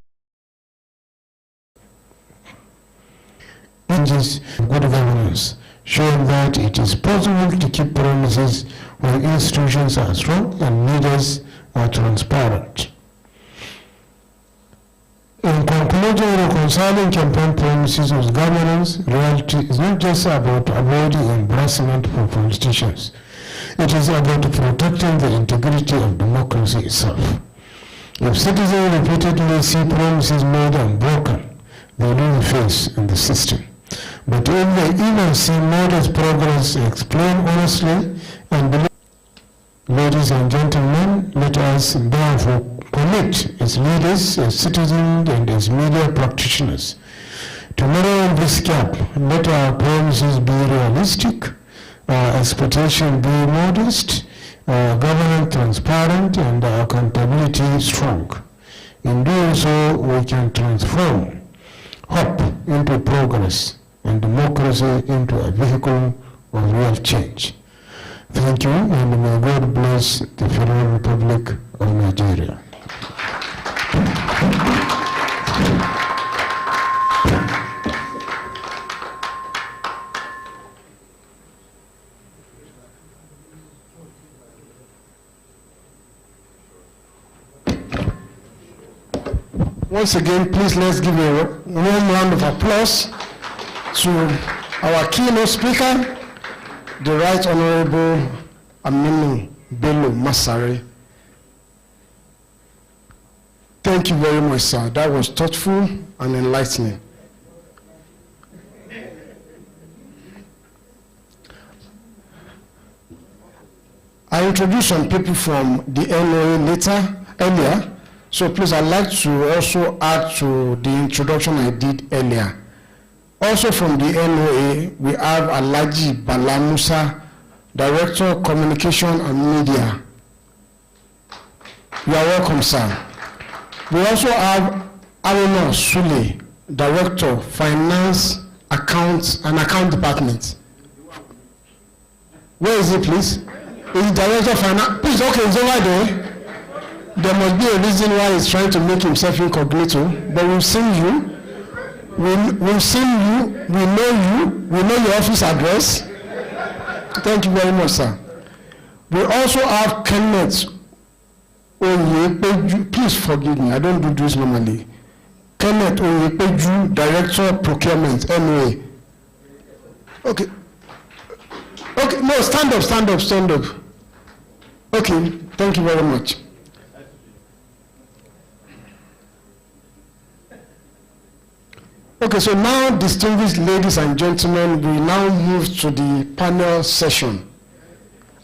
Good governance, showing that it is possible to keep promises when institutions are strong and leaders are transparent. In conclusion, reconciling campaign promises with governance reality is not just about avoiding embarrassment for politicians. It is about protecting the integrity of democracy itself. If citizens repeatedly see promises made and broken, they lose faith in the system. But if they even see modest progress explained honestly and believe. Ladies and gentlemen, let us therefore commit as leaders, as citizens, and as media practitioners to narrow this gap. Let our promises be realistic, our expectations be modest, our governance transparent, and our accountability strong. In doing so, we can transform hope into progress and democracy into a vehicle of real change. Thank you, and may God bless the Federal Republic of Nigeria. Once again, please let's give a warm round of applause to our keynote speaker, the Right Honorable Aminu Bello Masari. Thank you very much, sir. That was thoughtful and enlightening. I introduced some people from the NOA earlier, so please I'd like to also add to the introduction I did earlier. Also from the NOA, we have Alhaji Bala Musa, Director of Communication and Media. You are welcome, sir. We also have Aruna Sule, Director, Finance, Accounts and Account Department. Where is he, please? He's Director of Finance. Please, okay, he's over there. There must be a reason why he's trying to make himself incognito, but we've seen you. We've seen you, we know your office address. Thank you very much, sir. We also have Kenneth Oyepeju. Please forgive me, I don't do this normally. Kenneth Oyepeju, Director of Procurement, NOA. Okay. Okay, no, stand up. Okay, thank you very much. Okay, so now, distinguished ladies and gentlemen, we now move to the panel session.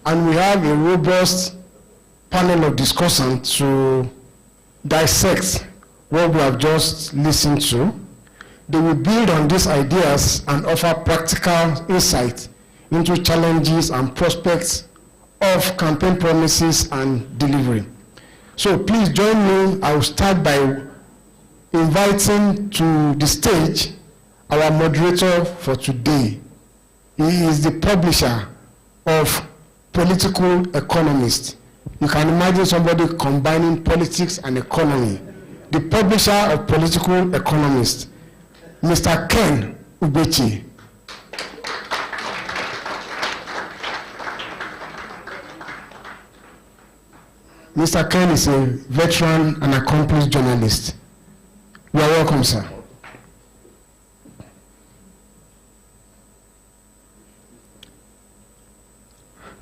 And we have a robust panel of discussants to dissect what we have just listened to. They will build on these ideas and offer practical insight into challenges and prospects of campaign promises and delivery. So please join me. I will start by inviting to the stage our moderator for today. He is the publisher of Political Economist. You can imagine somebody combining politics and economy. The publisher of Political Economist, Mr. Ken Ubechi. Mr. Ken is a veteran and accomplished journalist. You are welcome, sir.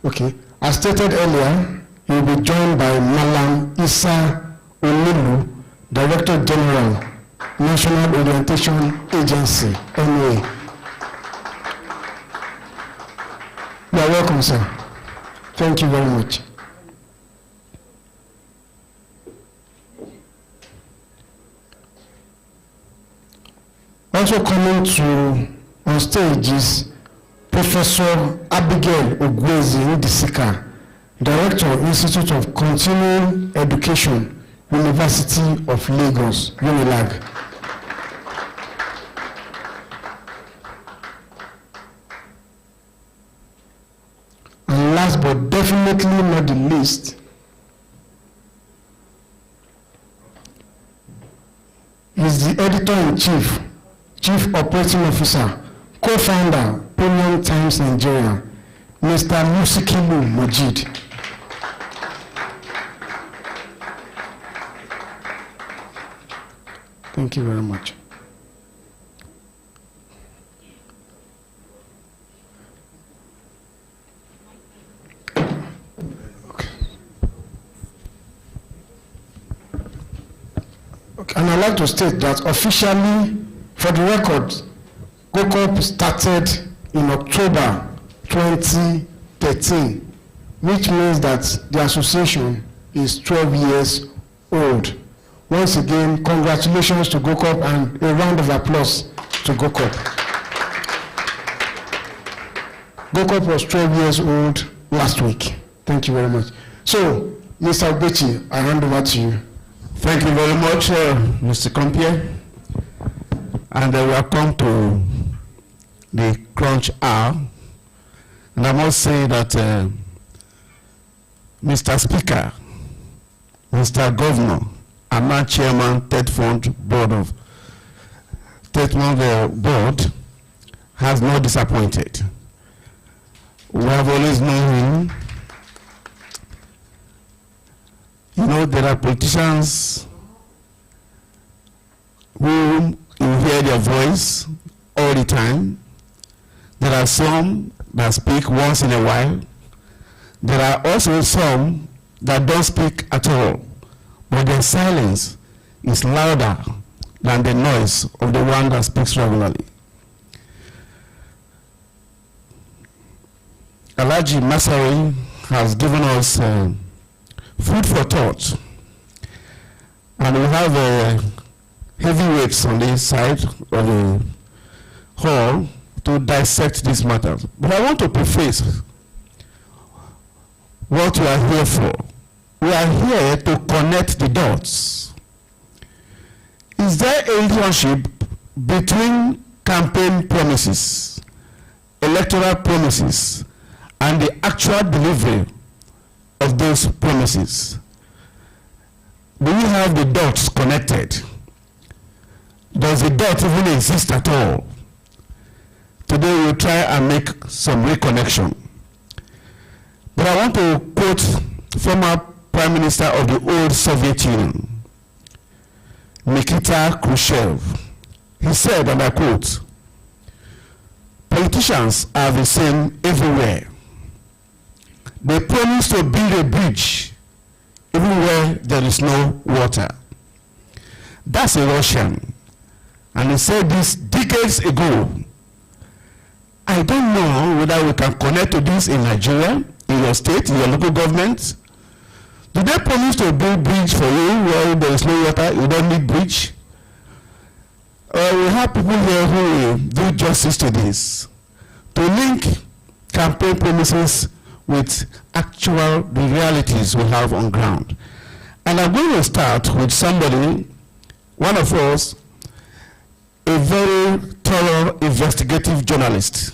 Okay. As stated earlier, you will be joined by Malam Issa Onilu, Director General, National Orientation Agency, NOA. You are welcome, sir. Thank you very much. Also coming on stage is Professor Abigail Ogwezi Ndisika, Director, Institute of Continuing Education, University of Lagos, UNILAG. And last but definitely not the least, is the editor-in-chief, chief operating officer, co-founder, Premium Times Nigeria, Mr. Musikilu Mojid. Thank you very much. Okay. And I'd like to state that officially, for the record, Gocop started in October 2013, which means that the association is 12 years old. Once again, congratulations to Gocop and a round of applause to Gocop. Gocop was 12 years old last week. Thank you very much. So, Mr. Obechi, I hand over to you. Thank you very much, Mr. Compie. And welcome to the crunch hour. And I must say that Mr. Speaker, Mr. Governor, and now Chairman, Third Fund Board has not disappointed. We have always known him. You know, there are politicians who you hear their voice all the time. There are some that speak once in a while. There are also some that don't speak at all, but their silence is louder than the noise of the one that speaks regularly. Alhaji Masari has given us food for thought, and we have heavyweights on this side of the hall to dissect these matters. But I want to preface what we are here for. We are here to connect the dots. Is there a relationship between campaign promises, electoral promises, and the actual delivery of those promises? Do we have the dots connected? Does the dot even exist at all? Today we'll try and make some reconnection. But I want to quote former Prime Minister of the old Soviet Union, Nikita Khrushchev. He said, and I quote, "Politicians are the same everywhere. They promise to build a bridge even where there is no water." That's a Russian. And he said this decades ago. I don't know whether we can connect to this in Nigeria, in your state, in your local government. Do they promise to build bridge for you where there is no water, you don't need bridge? We have people here who will do justice to this, to link campaign promises with actual the realities we have on ground. And I'm going to start with somebody, one of us, a very thorough investigative journalist,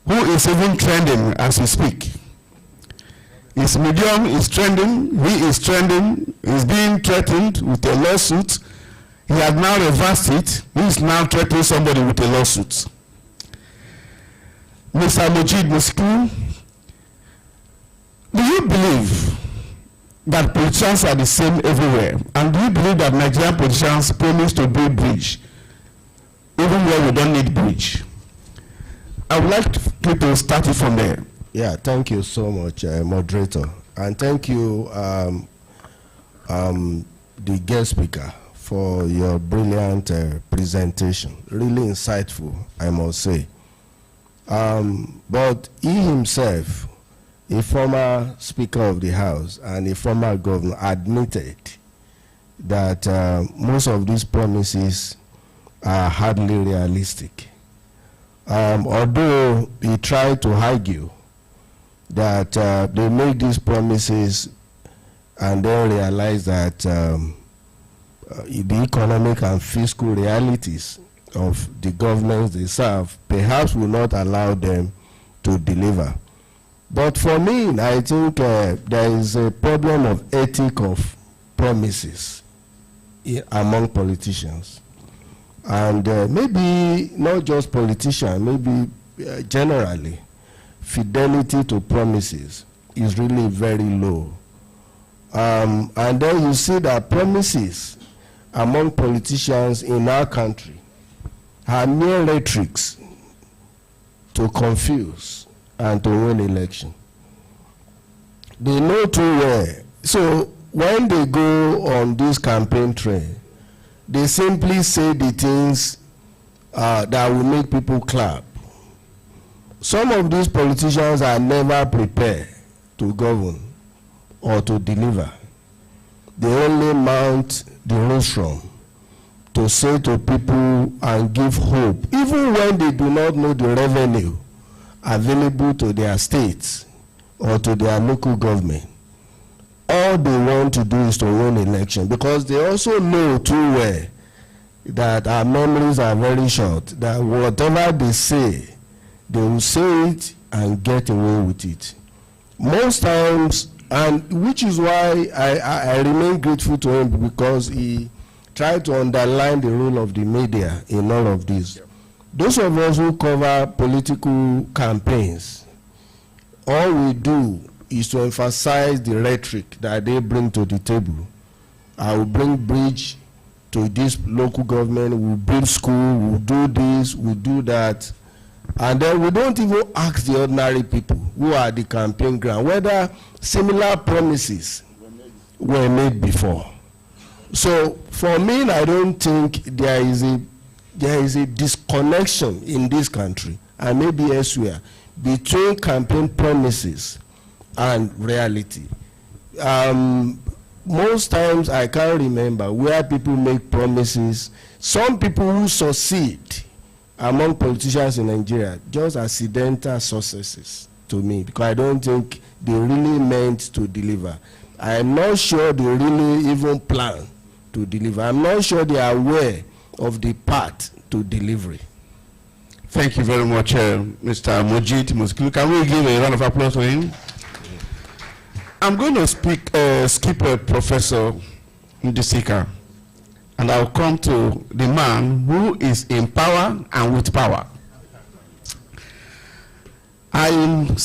who is even trending as we speak. His medium is trending, he is trending, he's being threatened with a lawsuit. He has now reversed it, he is now threatening somebody with a lawsuit. Mr. Mojid Musikilu, do you believe that politicians are the same everywhere? And do you believe that Nigerian politicians promise to build bridge even where we don't need bridge? I would like to start it from there. Yeah, thank you so much, moderator. And thank you, the guest speaker, for your brilliant presentation. Really insightful, I must say. But he himself, a former Speaker of the House and a former governor, admitted that most of these promises are hardly realistic. Although he tried to argue that they make these promises and then realize that the economic and fiscal realities of the governments they serve perhaps will not allow them to deliver. But for me, I think there is a problem of ethic of promises among politicians. And maybe not just politicians, maybe generally, fidelity to promises is really very low. And then you see that promises among politicians in our country are mere rhetorics to confuse and to win election. They know too well. So when they go on this campaign trail, they simply say the things that will make people clap. Some of these politicians are never prepared to govern or to deliver. They only mount the rostrum to say to people and give hope, even when they do not know the revenue available to their states or to their local government. All they want to do is to win election, because they also know too well that our memories are very short, that whatever they say, they will say it and get away with it. Most times, and which is why I remain grateful to him, because he tried to underline the role of the media in all of this. Those of us who cover political campaigns, all we do is to emphasize the rhetoric that they bring to the table. I will bring bridge to this local government, we'll build school, we'll do this, we'll do that. And then we don't even ask the ordinary people who are the campaign ground whether similar promises were made before. So for me, I don't think there is a disconnection in this country, and maybe elsewhere, between campaign promises and reality. Most times I can't remember where people make promises. Some people who succeed among politicians in Nigeria, just accidental successes to me, because I don't think they really meant to deliver. I'm not sure they really even plan to deliver. I'm not sure they are aware of the path to delivery. Thank you very much, Mr. Mojid Muskilu. Can we give a round of applause for him? I'm going to skip Professor Ndisika, and I'll come to the man who is in power and with power. I'm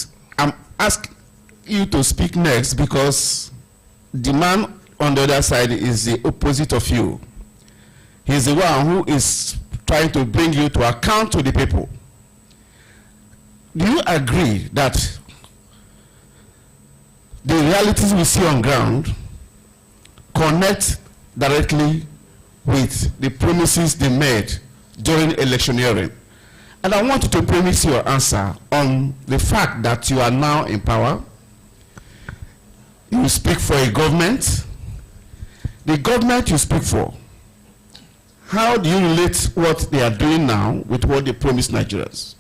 asking you to speak next, because the man on the other side is the opposite of you. He's the one who is trying to bring you to account to the people. Do you agree that the realities we see on ground connect directly with the promises they made during electioneering? And I want you to premise your answer on the fact that you are now in power. You speak for a government. The government you speak for, how do you relate what they are doing now with what they promised Nigerians?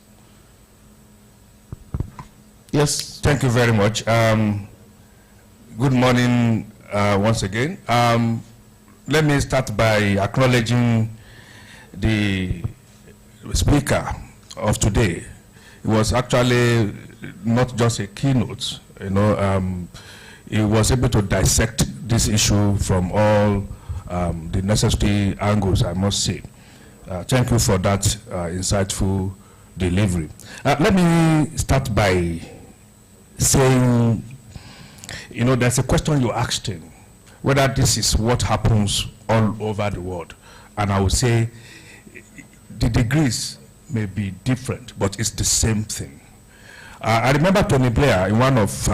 Yes. Thank you very much. Good morning once again. Let me start by acknowledging the speaker of today. It was actually not just a keynote, you know, he was able to dissect this issue from all the necessary angles, I must say. Thank you for that insightful delivery. Let me start by saying, you know, there's a question you asked him, whether this is what happens all over the world. And I would say the degrees may be different, but it's the same thing. I remember Tony Blair in one of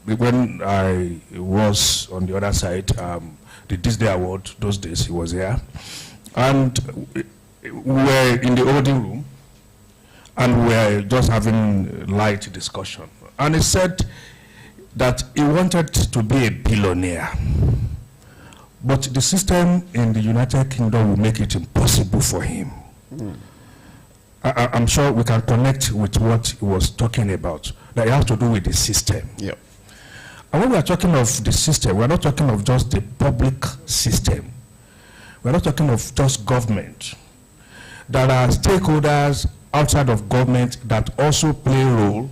when I was on the other side, the This Day Award, those days he was here, and we were in the holding room, and we were just having light discussion. And he said that he wanted to be a billionaire, but the system in the United Kingdom will make it impossible for him. I'm sure we can connect with what he was talking about. that it has to do with the system. Yeah. And when we are talking of the system, we are not talking of just the public system. We are not talking of just government. There are stakeholders outside of government that also play a role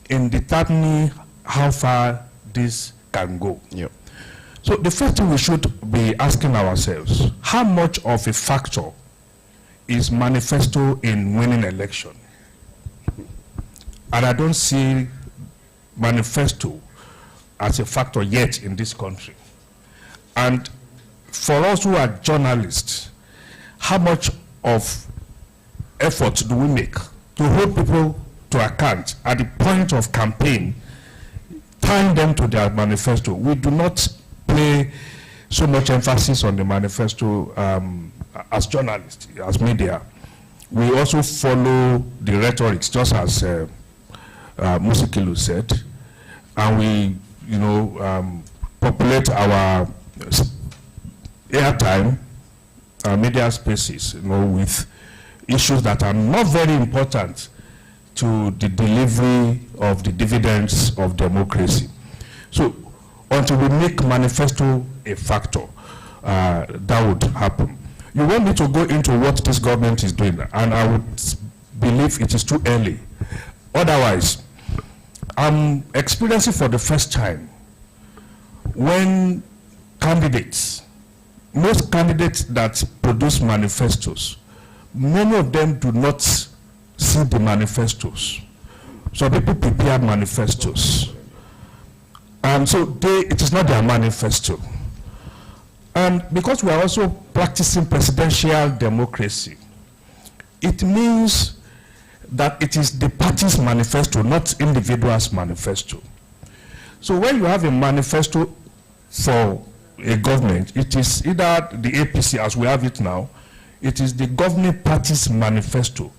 in determining how far this can go. Yeah. So the first thing we should be asking ourselves, how much of a factor is manifesto in winning election? And I don't see manifesto as a factor yet in this country. And for us who are journalists, how much of effort do we make to hold people to account at the point of campaign, tying them to their manifesto? We do not play so much emphasis on the manifesto as journalists, as media. We also follow the rhetoric, just as Musikilu said, and we, populate our airtime, media spaces, with issues that are not very important to the delivery of the dividends of democracy. So until we make manifesto a factor, that would happen. You want me to go into what this government is doing, and I would believe it is too early. Otherwise, I'm experiencing for the first time when candidates, most candidates that produce manifestos, many of them do not see the manifestos. So people prepare manifestos. And so it is not their manifesto. And because we are also practicing presidential democracy, it means that it is the party's manifesto, not individuals' manifesto. So when you have a manifesto for a government, it is either the APC as we have it now, it is the governing party's manifesto,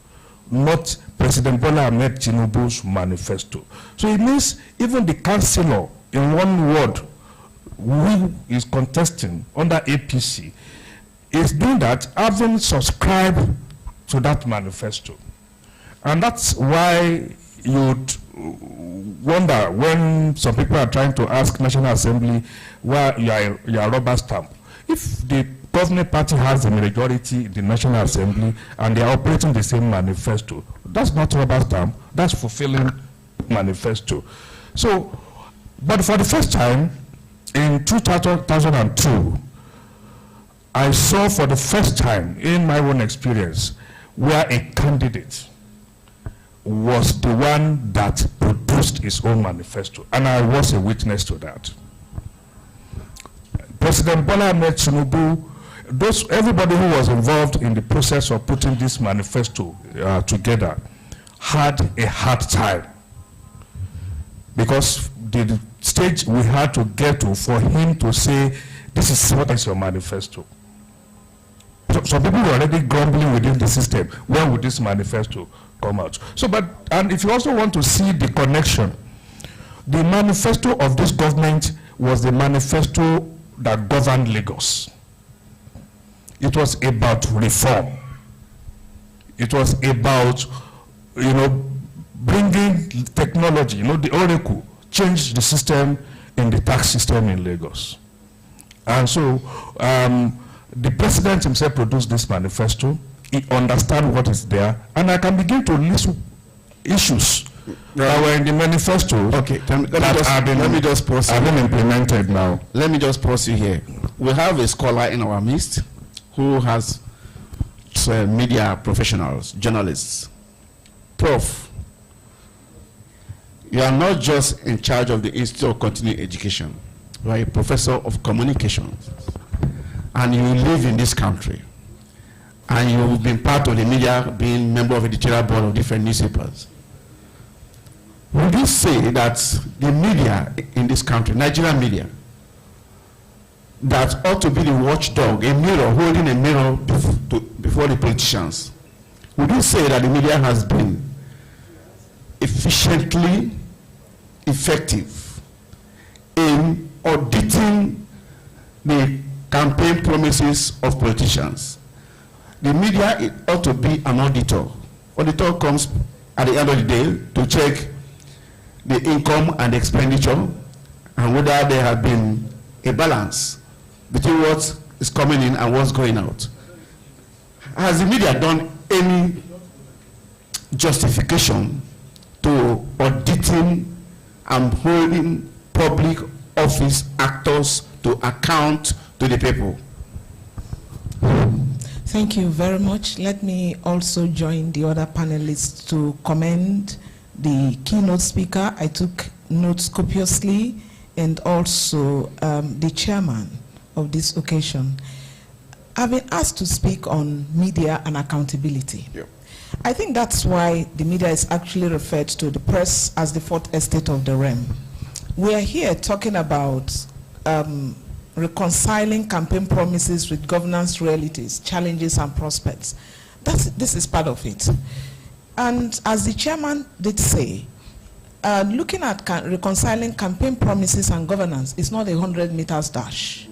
not President Bola Ahmed Tinubu's manifesto. So it means even the councillor in one ward who is contesting under APC is doing that having subscribed to that manifesto. And that's why you'd wonder when some people are trying to ask National Assembly why you are rubber stamp. If the governing party has a majority in the National Assembly and they are operating the same manifesto, that's not rubber stamp, that's fulfilling manifesto. So, but for the first time in 2002, I saw for the first time in my own experience where a candidate was the one that produced his own manifesto, and I was a witness to that. President Bola Ahmed Tinubu, everybody who was involved in the process of putting this manifesto together had a hard time, because the stage we had to get to for him to say, this is what is your manifesto. So some people were already grumbling within the system, when would this manifesto come out? So, and if you also want to see the connection, the manifesto of this government was the manifesto that governed Lagos. It was about reform. It was about, bringing technology, the Oracle, change the system in the tax system in Lagos. And so, the president himself produced this manifesto. He understands what is there, and I can begin to list issues that were in the manifesto. Okay, let me just pause. Have been implemented now. Let me just pause you here. We have a scholar in our midst who has media professionals, journalists. Prof, you are not just in charge of the Institute of Continuing Education. You are a professor of communications, and you live in this country, and you've been part of the media, being member of the editorial board of different newspapers. Would you say that the media in this country, Nigerian media, that ought to be the watchdog, a mirror, holding a mirror before the politicians, would you say that the media has been efficiently effective in auditing the campaign promises of politicians? The media, it ought to be an auditor. Auditor comes at the end of the day to check the income and expenditure, and whether there have been a balance between what is coming in and what's going out. Has the media done any justification to auditing and holding public office actors to account to the people? Thank you very much. Let me also join the other panelists to commend the keynote speaker. I took notes copiously, and also the chairman of this occasion. I've been asked to speak on media and accountability. Yep. I think that's why the media is actually referred to the press as the fourth estate of the realm. We are here talking about reconciling campaign promises with governance realities, challenges and prospects. This is part of it. And as the chairman did say, looking at reconciling campaign promises and governance is not a 100 meters dash.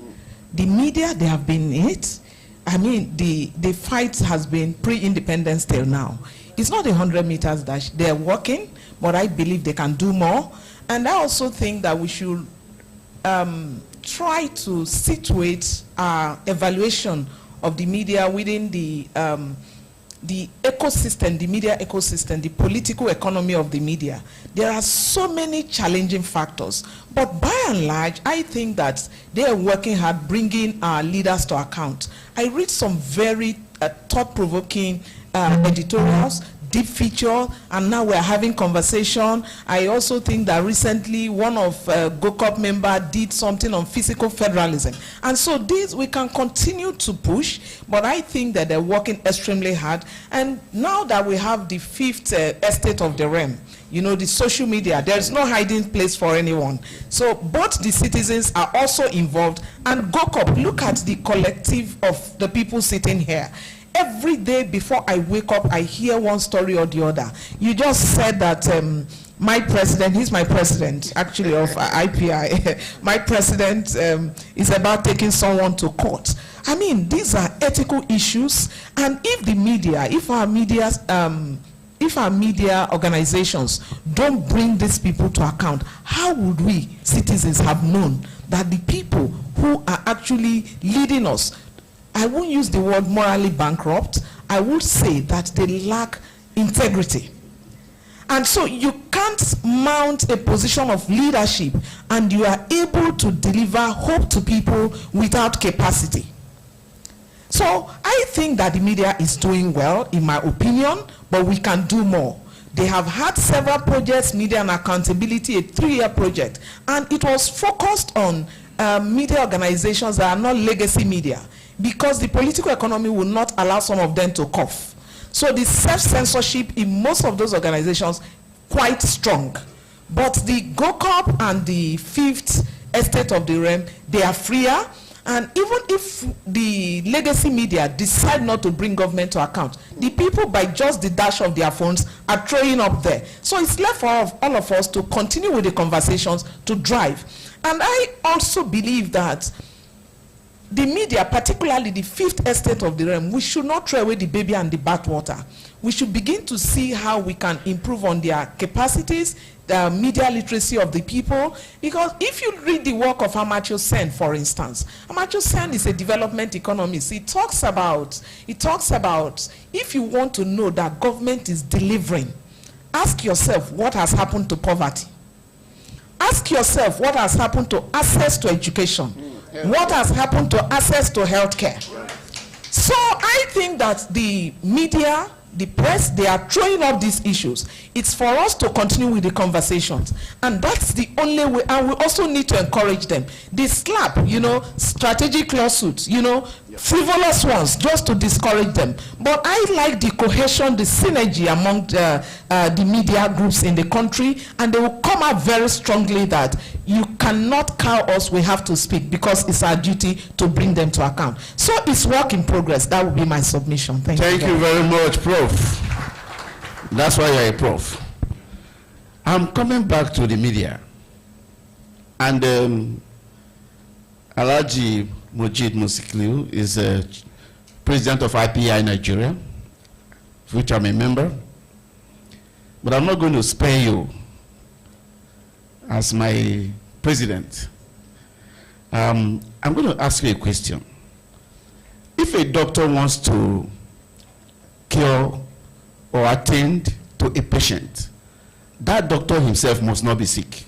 The media, they have been in it. I mean, the fight has been pre-independence till now. It's not a 100 meters dash. They're working, but I believe they can do more. And I also think that we should try to situate our evaluation of the media within the ecosystem, the media ecosystem, the political economy of the media. There are so many challenging factors, but by and large, I think that they are working hard, bringing our leaders to account. I read some very thought-provoking editorials, deep feature, and now we're having conversation. I also think that recently one of Gocop member did something on physical federalism. And so these we can continue to push, but I think that they're working extremely hard. And now that we have the fifth estate of the realm, you know, the social media, there's no hiding place for anyone. So both the citizens are also involved. And Gocop, look at the collective of the people sitting here. Every day before I wake up, I hear one story or the other. You just said that my president, he's my president, actually, of IPI. My president is about taking someone to court. I mean, these are ethical issues. And if the media, if our media organizations don't bring these people to account, how would we, citizens, have known that the people who are actually leading us, I won't use the word morally bankrupt, I would say that they lack integrity. And so you can't mount a position of leadership and you are able to deliver hope to people without capacity. So I think that the media is doing well, in my opinion, but we can do more. They have had several projects, media and accountability, a 3-year project, and it was focused on media organizations that are not legacy media, because the political economy will not allow some of them to cough. So the self-censorship in most of those organizations quite strong. But the Gocop and the fifth estate of the realm, they are freer. And even if the legacy media decide not to bring government to account, the people, by just the dash of their phones, are throwing up there. So it's left for all of us to continue with the conversations, to drive. And I also believe that the media, particularly the fifth estate of the realm, we should not throw away the baby and the bathwater. We should begin to see how we can improve on their capacities, the media literacy of the people. Because if you read the work of Amartya Sen, for instance, Amartya Sen is a development economist. He talks about if you want to know that government is delivering, ask yourself what has happened to poverty. Ask yourself what has happened to access to education. What has happened to access to healthcare? So I think that the media, the press, they are throwing up these issues. It's for us to continue with the conversations. And that's the only way. And we also need to encourage them. They slap, you know, strategic lawsuits, you know, frivolous ones, just to discourage them. But I like the cohesion, the synergy among the media groups in the country. And they will come out very strongly that you cannot cow us, we have to speak, because it's our duty to bring them to account. So it's work in progress. That would be my submission. Thank you. Thank you very much, Prof. That's why you're a prof. I'm coming back to the media. And Alhaji Mojid Musikliu is president of IPI Nigeria, of which I'm a member. But I'm not going to spare you as my president, I'm going to ask you a question. If a doctor wants to cure or attend to a patient, that doctor himself must not be sick.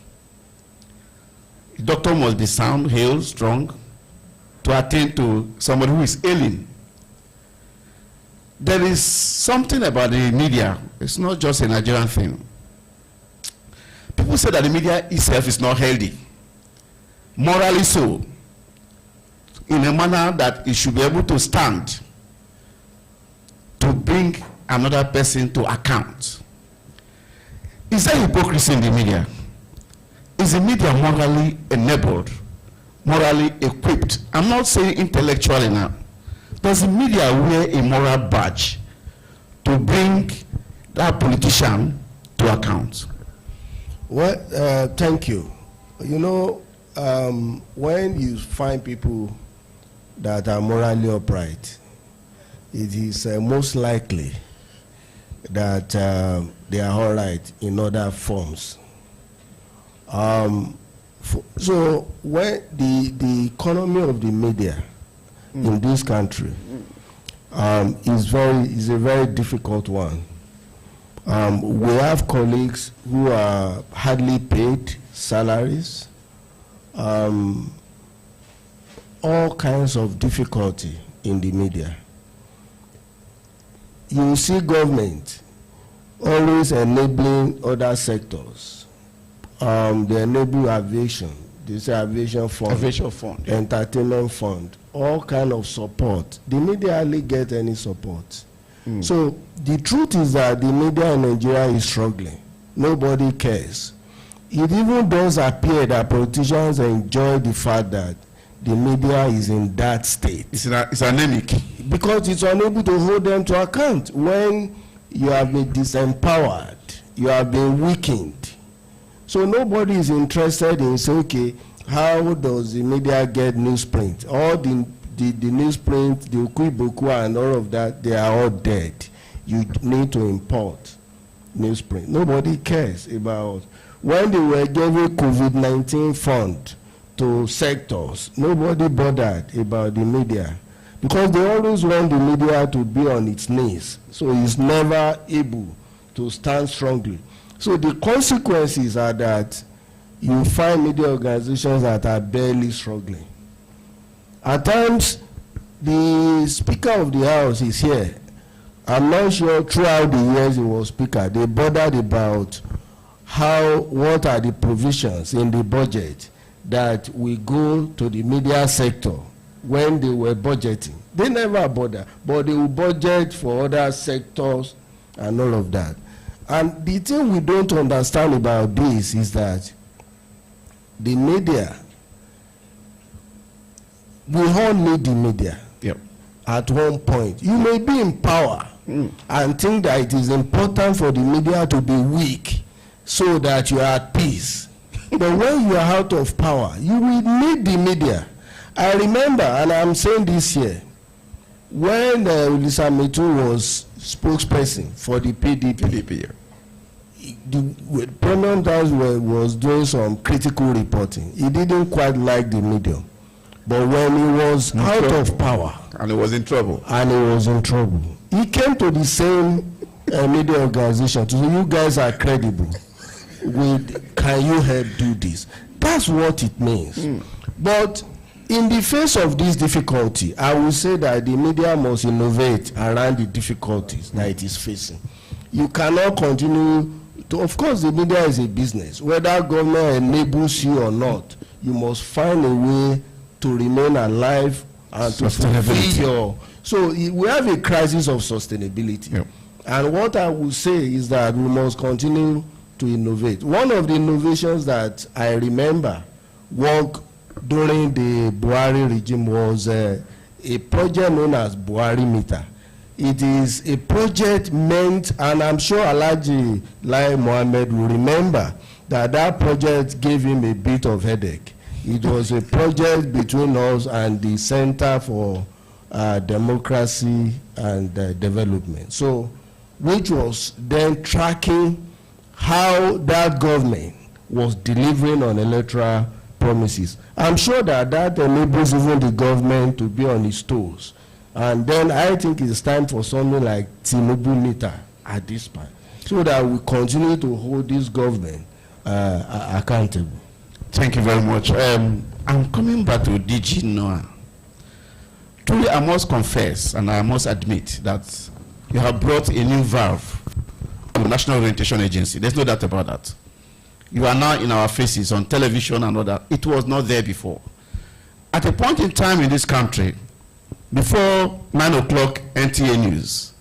The doctor must be sound, hale, strong to attend to somebody who is ailing. There is something about the media. It's not just a Nigerian thing. People say that the media itself is not healthy, morally so, in a manner that it should be able to stand to bring another person to account. Is there hypocrisy in the media? Is the media morally enabled, morally equipped? I'm not saying intellectually now. Does the media wear a moral badge to bring that politician to account? Well, thank you. You know, when you find people that are morally upright, it is most likely that they are all right in other forms. So when the economy of the media in this country is a very difficult one. We have colleagues who are hardly paid salaries, all kinds of difficulty in the media. You see government always enabling other sectors. They enable aviation. They say aviation fund, entertainment fund, all kind of support. The media hardly get any support. So the truth is that the media in Nigeria is struggling. Nobody cares. It even does appear that politicians enjoy the fact that the media is in that state. It's anemic. Because it's unable to hold them to account. When you have been disempowered, you have been weakened. So nobody is interested in saying, okay, how does the media get newsprint? All the newsprint, the Okuiboku and all of that, they are all dead. You need to import newsprint. Nobody cares about. When they were giving COVID-19 fund to sectors, nobody bothered about the media because they always want the media to be on its knees. So it's never able to stand strongly. So the consequences are that you find media organizations that are barely struggling. At times, the Speaker of the House is here. I'm not sure throughout the years he was Speaker, they bothered about what are the provisions in the budget that we go to the media sector when they were budgeting. They never bother, but they will budget for other sectors and all of that. And the thing we don't understand about this is that the media, we all need the media. Yep. At one point. You may be in power and think that it is important for the media to be weak so that you are at peace. But when you are out of power, you will need the media. I remember, and I'm saying this here, when Ulisa Metu was spokesperson for the PDP, the Premium Times was doing some critical reporting. He didn't quite like the media. But when he was out of power, and he was in trouble, he came to the same media organization to say, you guys are credible. Can you help do this? That's what it means. But in the face of this difficulty, I will say that the media must innovate around the difficulties that it is facing. You cannot continue to, of course, the media is a business. Whether government enables you or not, you must find a way to remain alive and to fulfill your. So we have a crisis of sustainability. Yep. And what I will say is that we must continue to innovate. One of the innovations that I remember work during the Buhari regime was a project known as Buhari Meter. It is a project meant, and I'm sure Alhaji Lai Mohammed will remember that project gave him a bit of headache. It was a project between us and the Center for Democracy and Development. So, which was then tracking how that government was delivering on electoral promises. I'm sure that that enables even the government to be on its toes. And then I think it's time for something like Tinubu Nita at this point, so that we continue to hold this government accountable. Thank you very much. I'm coming back to DG Noah. Truly, I must confess and I must admit that you have brought a new valve to the National Orientation Agency. There's no doubt about that. You are now in our faces on television and all that. It was not there before. At a point in time in this country, before 9 o'clock NTA News,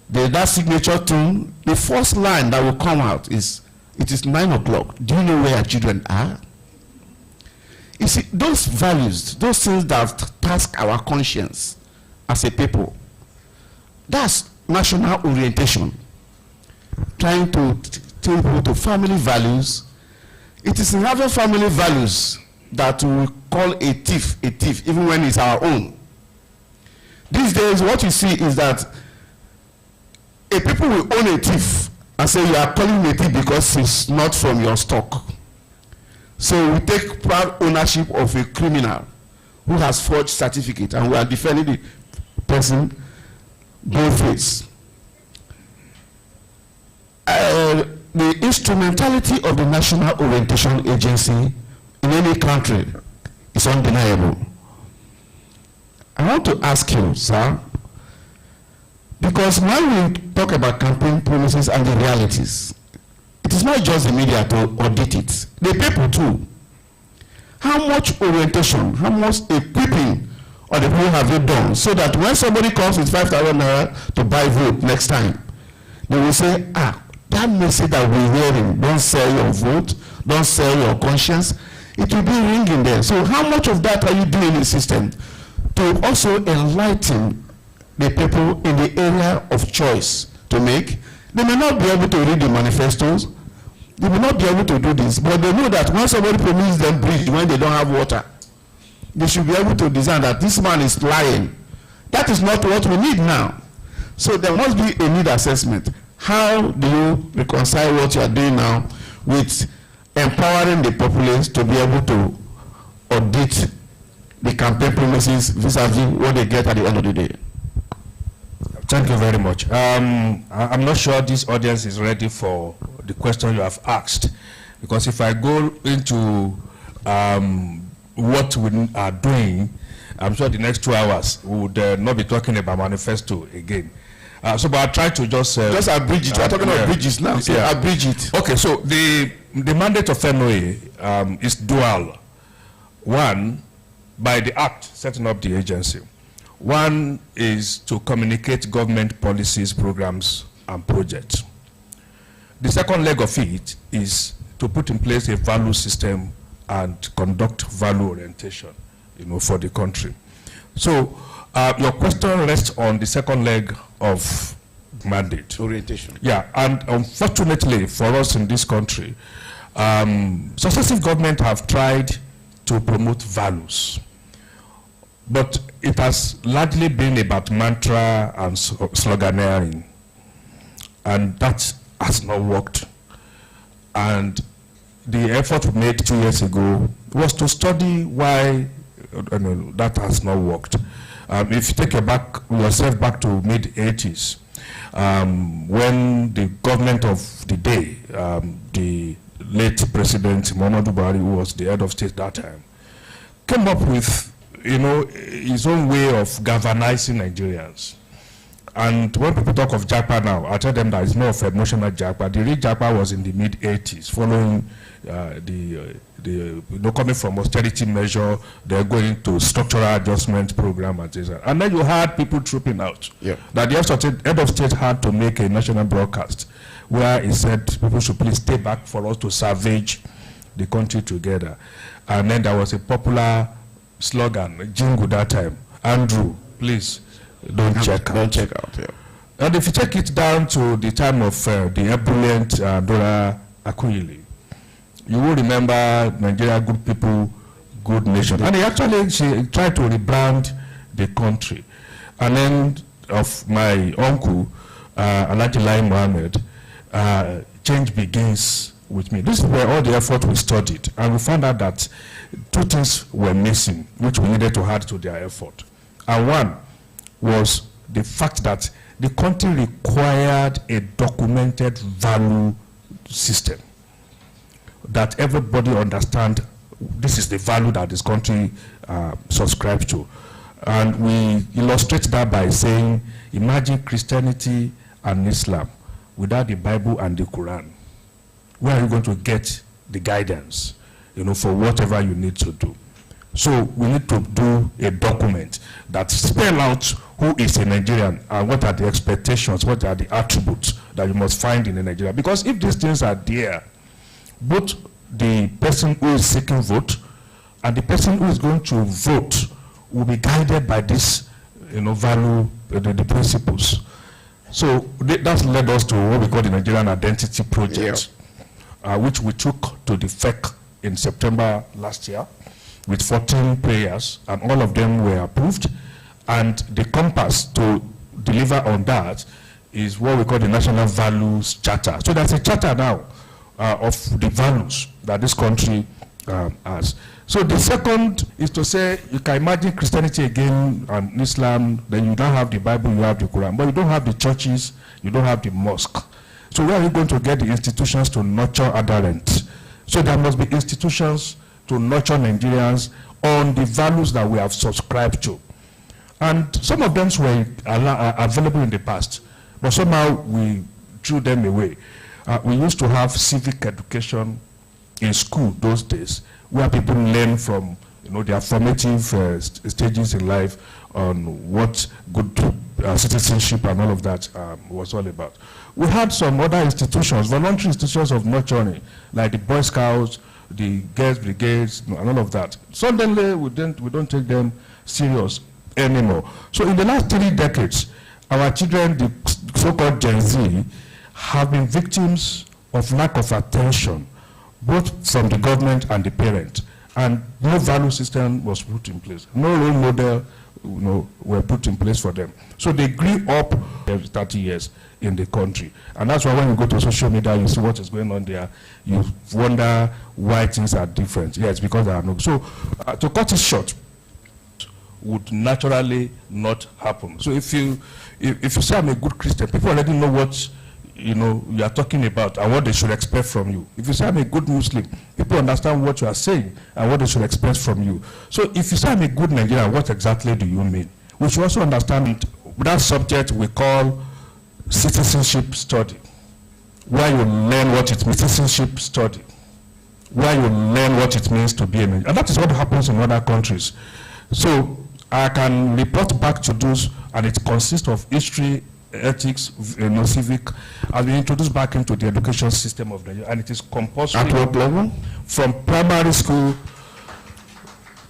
that signature tune, the first line that will come out is, "It is 9 o'clock. Do you know where our children are?" You see, those values, those things that task our conscience as a people, that's national orientation. Trying to take people to family values. It is in having family values that we call a thief, even when it's our own. These days, what you see is that a people will own a thief and say you are calling a thief because it's not from your stock. So we take proud ownership of a criminal who has forged certificate, and we are defending the person both ways. The instrumentality of the National Orientation Agency in any country is undeniable. I want to ask you, sir, because when we talk about campaign promises and the realities, it is not just the media to audit it, the people too. How much orientation, how much equipping of the people have you done so that when somebody comes with 5,000 naira to buy vote next time, they will say, that message that we're hearing, don't sell your vote, don't sell your conscience, it will be ringing there. So how much of that are you doing in the system to also enlighten the people in the area of choice to make? They may not be able to read the manifestos, they may not be able to do this, but they know that when somebody promises them bridge when they don't have water, they should be able to discern that this man is lying. That is not what we need now. So there must be a need assessment. How do you reconcile what you are doing now with empowering the populace to be able to audit the campaign promises vis-a-vis what they get at the end of the day? Thank you very much. I'm not sure this audience is ready for the question you have asked, because if I go into what we are doing, I'm sure the next 2 hours we would not be talking about manifesto again. So, but I'll try to just abridge it. We're talking about bridges now, so abridge it. Okay, so the mandate of NOA is dual. One, by the act setting up the agency. One is to communicate government policies, programs, and projects. The second leg of it is to put in place a value system and conduct value orientation, for the country. So your question rests on the second leg of mandate. Orientation. Yeah, and unfortunately for us in this country, successive governments have tried to promote values, but it has largely been about mantra and sloganeering, and that has not worked. And the effort we made 2 years ago was to study why that has not worked. If you take yourself back to mid-80s, when the government of the day, the late President Muhammadu Buhari, who was the head of state that time, came up with his own way of galvanizing Nigerians. And when people talk of JAPA now, I tell them that it's more of emotional JAPA. The real JAPA was in the mid-80s, following coming from austerity measure, they're going to structural adjustment program and things. And then you had people trooping out. Yeah. That the head of state had to make a national broadcast where he said people should please stay back for us to salvage the country together. And then there was a popular slogan, jingle that time, Andrew, please don't check out. Don't check out, yeah. And if you take it down to the time of the ebullient Dora Akunyili, you will remember Nigeria, good people, good nation. And she tried to rebrand the country. And then of my uncle, Alhaji Lai Mohammed, change begins with me. This is where all the effort we studied, and we found out that two things were missing, which we needed to add to their effort. And one was the fact that the country required a documented value system, that everybody understand this is the value that this country subscribes to. And we illustrate that by saying, imagine Christianity and Islam without the Bible and the Quran. Where are you going to get the guidance, for whatever you need to do? So we need to do a document that spell out who is a Nigerian and what are the expectations, what are the attributes that you must find in a Nigerian. Because if these things are there, both the person who is seeking vote and the person who is going to vote will be guided by this, value, the principles. So that's led us to what we call the Nigerian Identity Project, which we took to the FEC in September last year with 14 prayers, and all of them were approved. And the compass to deliver on that is what we call the National Values Charter. So there's a charter now of the values that this country has. So the second is to say, you can imagine Christianity again and Islam, then you don't have the Bible, you have the Quran, but you don't have the churches, you don't have the mosque. So where are you going to get the institutions to nurture adherents? So there must be institutions to nurture Nigerians on the values that we have subscribed to. And some of them were available in the past, but somehow we threw them away. We used to have civic education in school those days, where people learn from their formative stages in life on what good citizenship and all of that was all about. We had some other institutions, voluntary institutions of nurturing, like the Boy Scouts, the Girls Brigades, and all of that. Suddenly, we don't take them serious anymore. So in the last 3 decades, our children, the so-called Gen Z, have been victims of lack of attention, both from the government and the parent. And no value system was put in place. No role model were put in place for them. So they grew up 30 years in the country. And that's why when you go to social media, you see what is going on there. You wonder why things are different. Yeah, it's because there are no. So to cut it short, would naturally not happen. So if you say I'm a good Christian, people already know what you are talking about and what they should expect from you. If you say I'm a good Muslim, people understand what you are saying and what they should expect from you. So if you say I'm a good Nigerian, what exactly do you mean? We should also understand that subject we call citizenship study, where you learn what it means. Citizenship study, where you learn what it means to be a Nigerian. And that is what happens in other countries. So I can report back to those, and it consists of history, ethics, civic, has been introduced back into the education system of Nigeria, and it is compulsory. At what level? From primary school.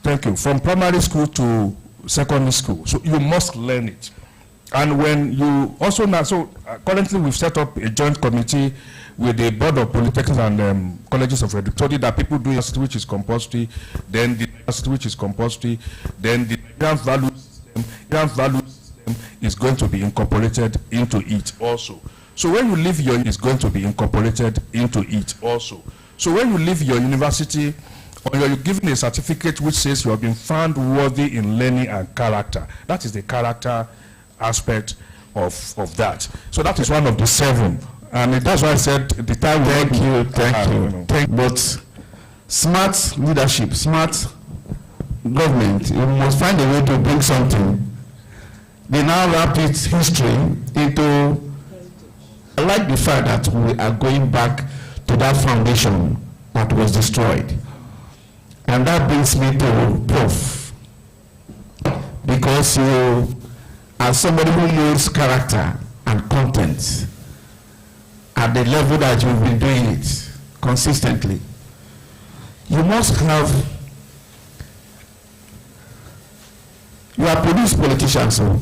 Thank you. From primary school to secondary school. So you must learn it. And when you also now, currently we've set up a joint committee with the Board of Polytechnics and Colleges of Education that people do university, which is compulsory, then the university, which is compulsory, then the value system is going to be incorporated into it also. So when you leave your, is going to be incorporated into it also. So when you leave your university, or you're given a certificate which says you have been found worthy in learning and character, that is the character aspect of that. So that is one of the 7. And that's why I said the time. Thank you. But smart leadership, smart government, you must find a way to bring something. They now wrap its history into. I like the fact that we are going back to that foundation that was destroyed. And that brings me to Prof. Because you, as somebody who knows character and content at the level that you've been doing it consistently, you must have, you are produced politicians, so.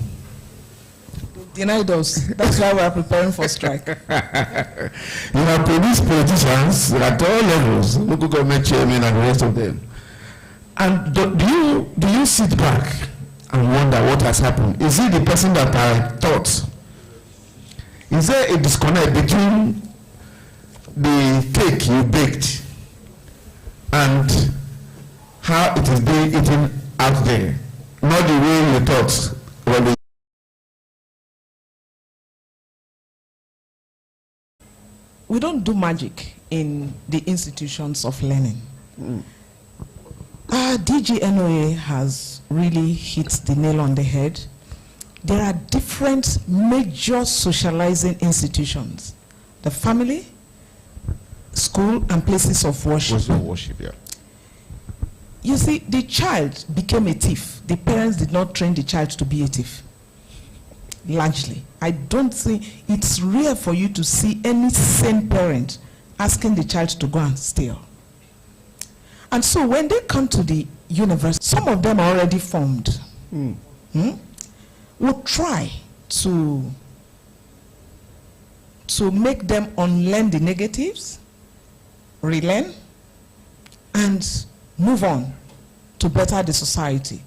Denied us. That's why we are preparing for strike. You have produced politicians at all levels, local government chairmen and the rest of them. And do you sit back and wonder what has happened? Is it the person that I thought? Is there a disconnect between the cake you baked and how it is being eaten out there, not the way you thought when they We don't do magic in the institutions of learning. DGNOA has really hit the nail on the head. There are different major socializing institutions: the family, school, and places of worship. yeah. You see, the child became a thief. The parents did not train the child to be a thief. Largely. I don't think it's rare for you to see any sane parent asking the child to go and steal. And so when they come to the university, some of them are already formed. We'll try to make them unlearn the negatives, relearn, and move on to better the society.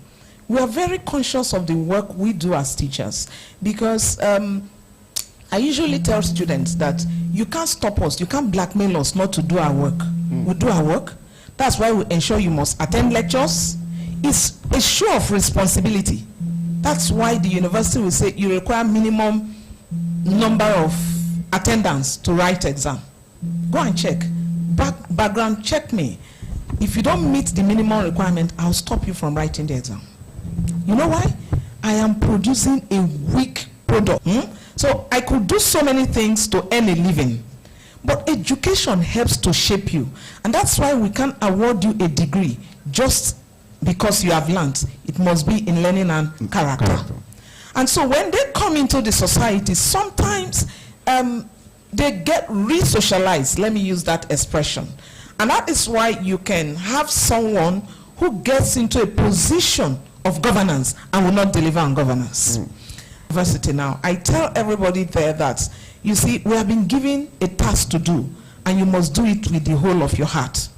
We are very conscious of the work we do as teachers, because I usually tell students that you can't stop us, you can't blackmail us not to do our work. We do our work. That's why we ensure you must attend lectures. It's a show of responsibility. That's why the university will say you require minimum number of attendance to write exam. Go and check. Background check me. If you don't meet the minimum requirement, I'll stop you from writing the exam. You know why? I am producing a weak product. So I could do so many things to earn a living. But education helps to shape you. And that's why we can't award you a degree just because you have learned. It must be in learning and character. And so when they come into the society, sometimes they get re-socialized. Let me use that expression. And that is why you can have someone who gets into a position of governance and will not deliver on governance. University now, I tell everybody there that, you see, we have been given a task to do, and you must do it with the whole of your heart.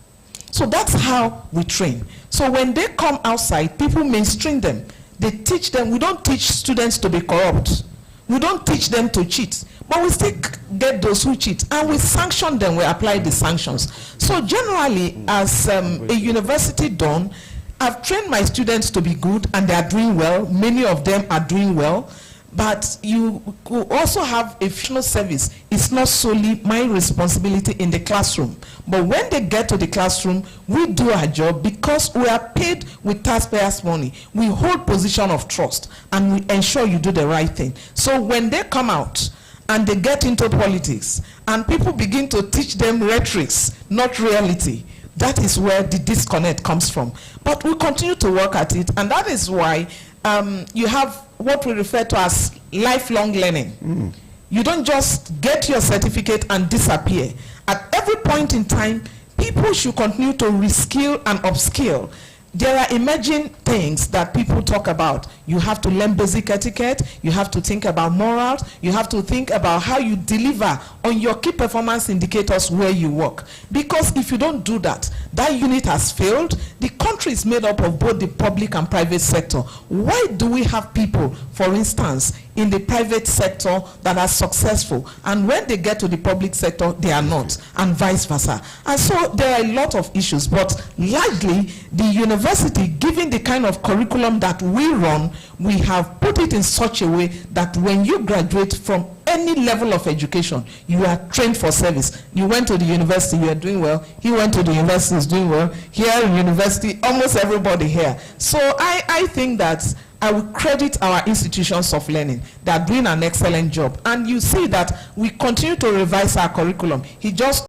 So that's how we train. So when they come outside, people mainstream them. They teach them. We don't teach students to be corrupt. We don't teach them to cheat. But we still get those who cheat, and we sanction them. We apply the sanctions. So generally, as a university done, I've trained my students to be good, and they are doing well. Many of them are doing well. But you could also have a functional service. It's not solely my responsibility in the classroom. But when they get to the classroom, we do our job because we are paid with taxpayers' money. We hold position of trust, and we ensure you do the right thing. So when they come out and they get into politics, and people begin to teach them rhetorics, not reality, that is where the disconnect comes from. But we continue to work at it, and that is why you have what we refer to as lifelong learning. You don't just get your certificate and disappear. At every point in time, people should continue to reskill and upskill. There are emerging things that people talk about. You have to learn basic etiquette. You have to think about morals. You have to think about how you deliver on your key performance indicators where you work. Because if you don't do that, that unit has failed. The country is made up of both the public and private sector. Why do we have people, for instance, in the private sector that are successful, and when they get to the public sector, they are not, and vice versa? And so there are a lot of issues, but largely the university, given the kind of curriculum that we run, we have put it in such a way that when you graduate from any level of education, you are trained for service. You went to the university, you are doing well. He went to the university, is doing well. Here in university, almost everybody here. So I think that I will credit our institutions of learning. They are doing an excellent job. And you see that we continue to revise our curriculum. He just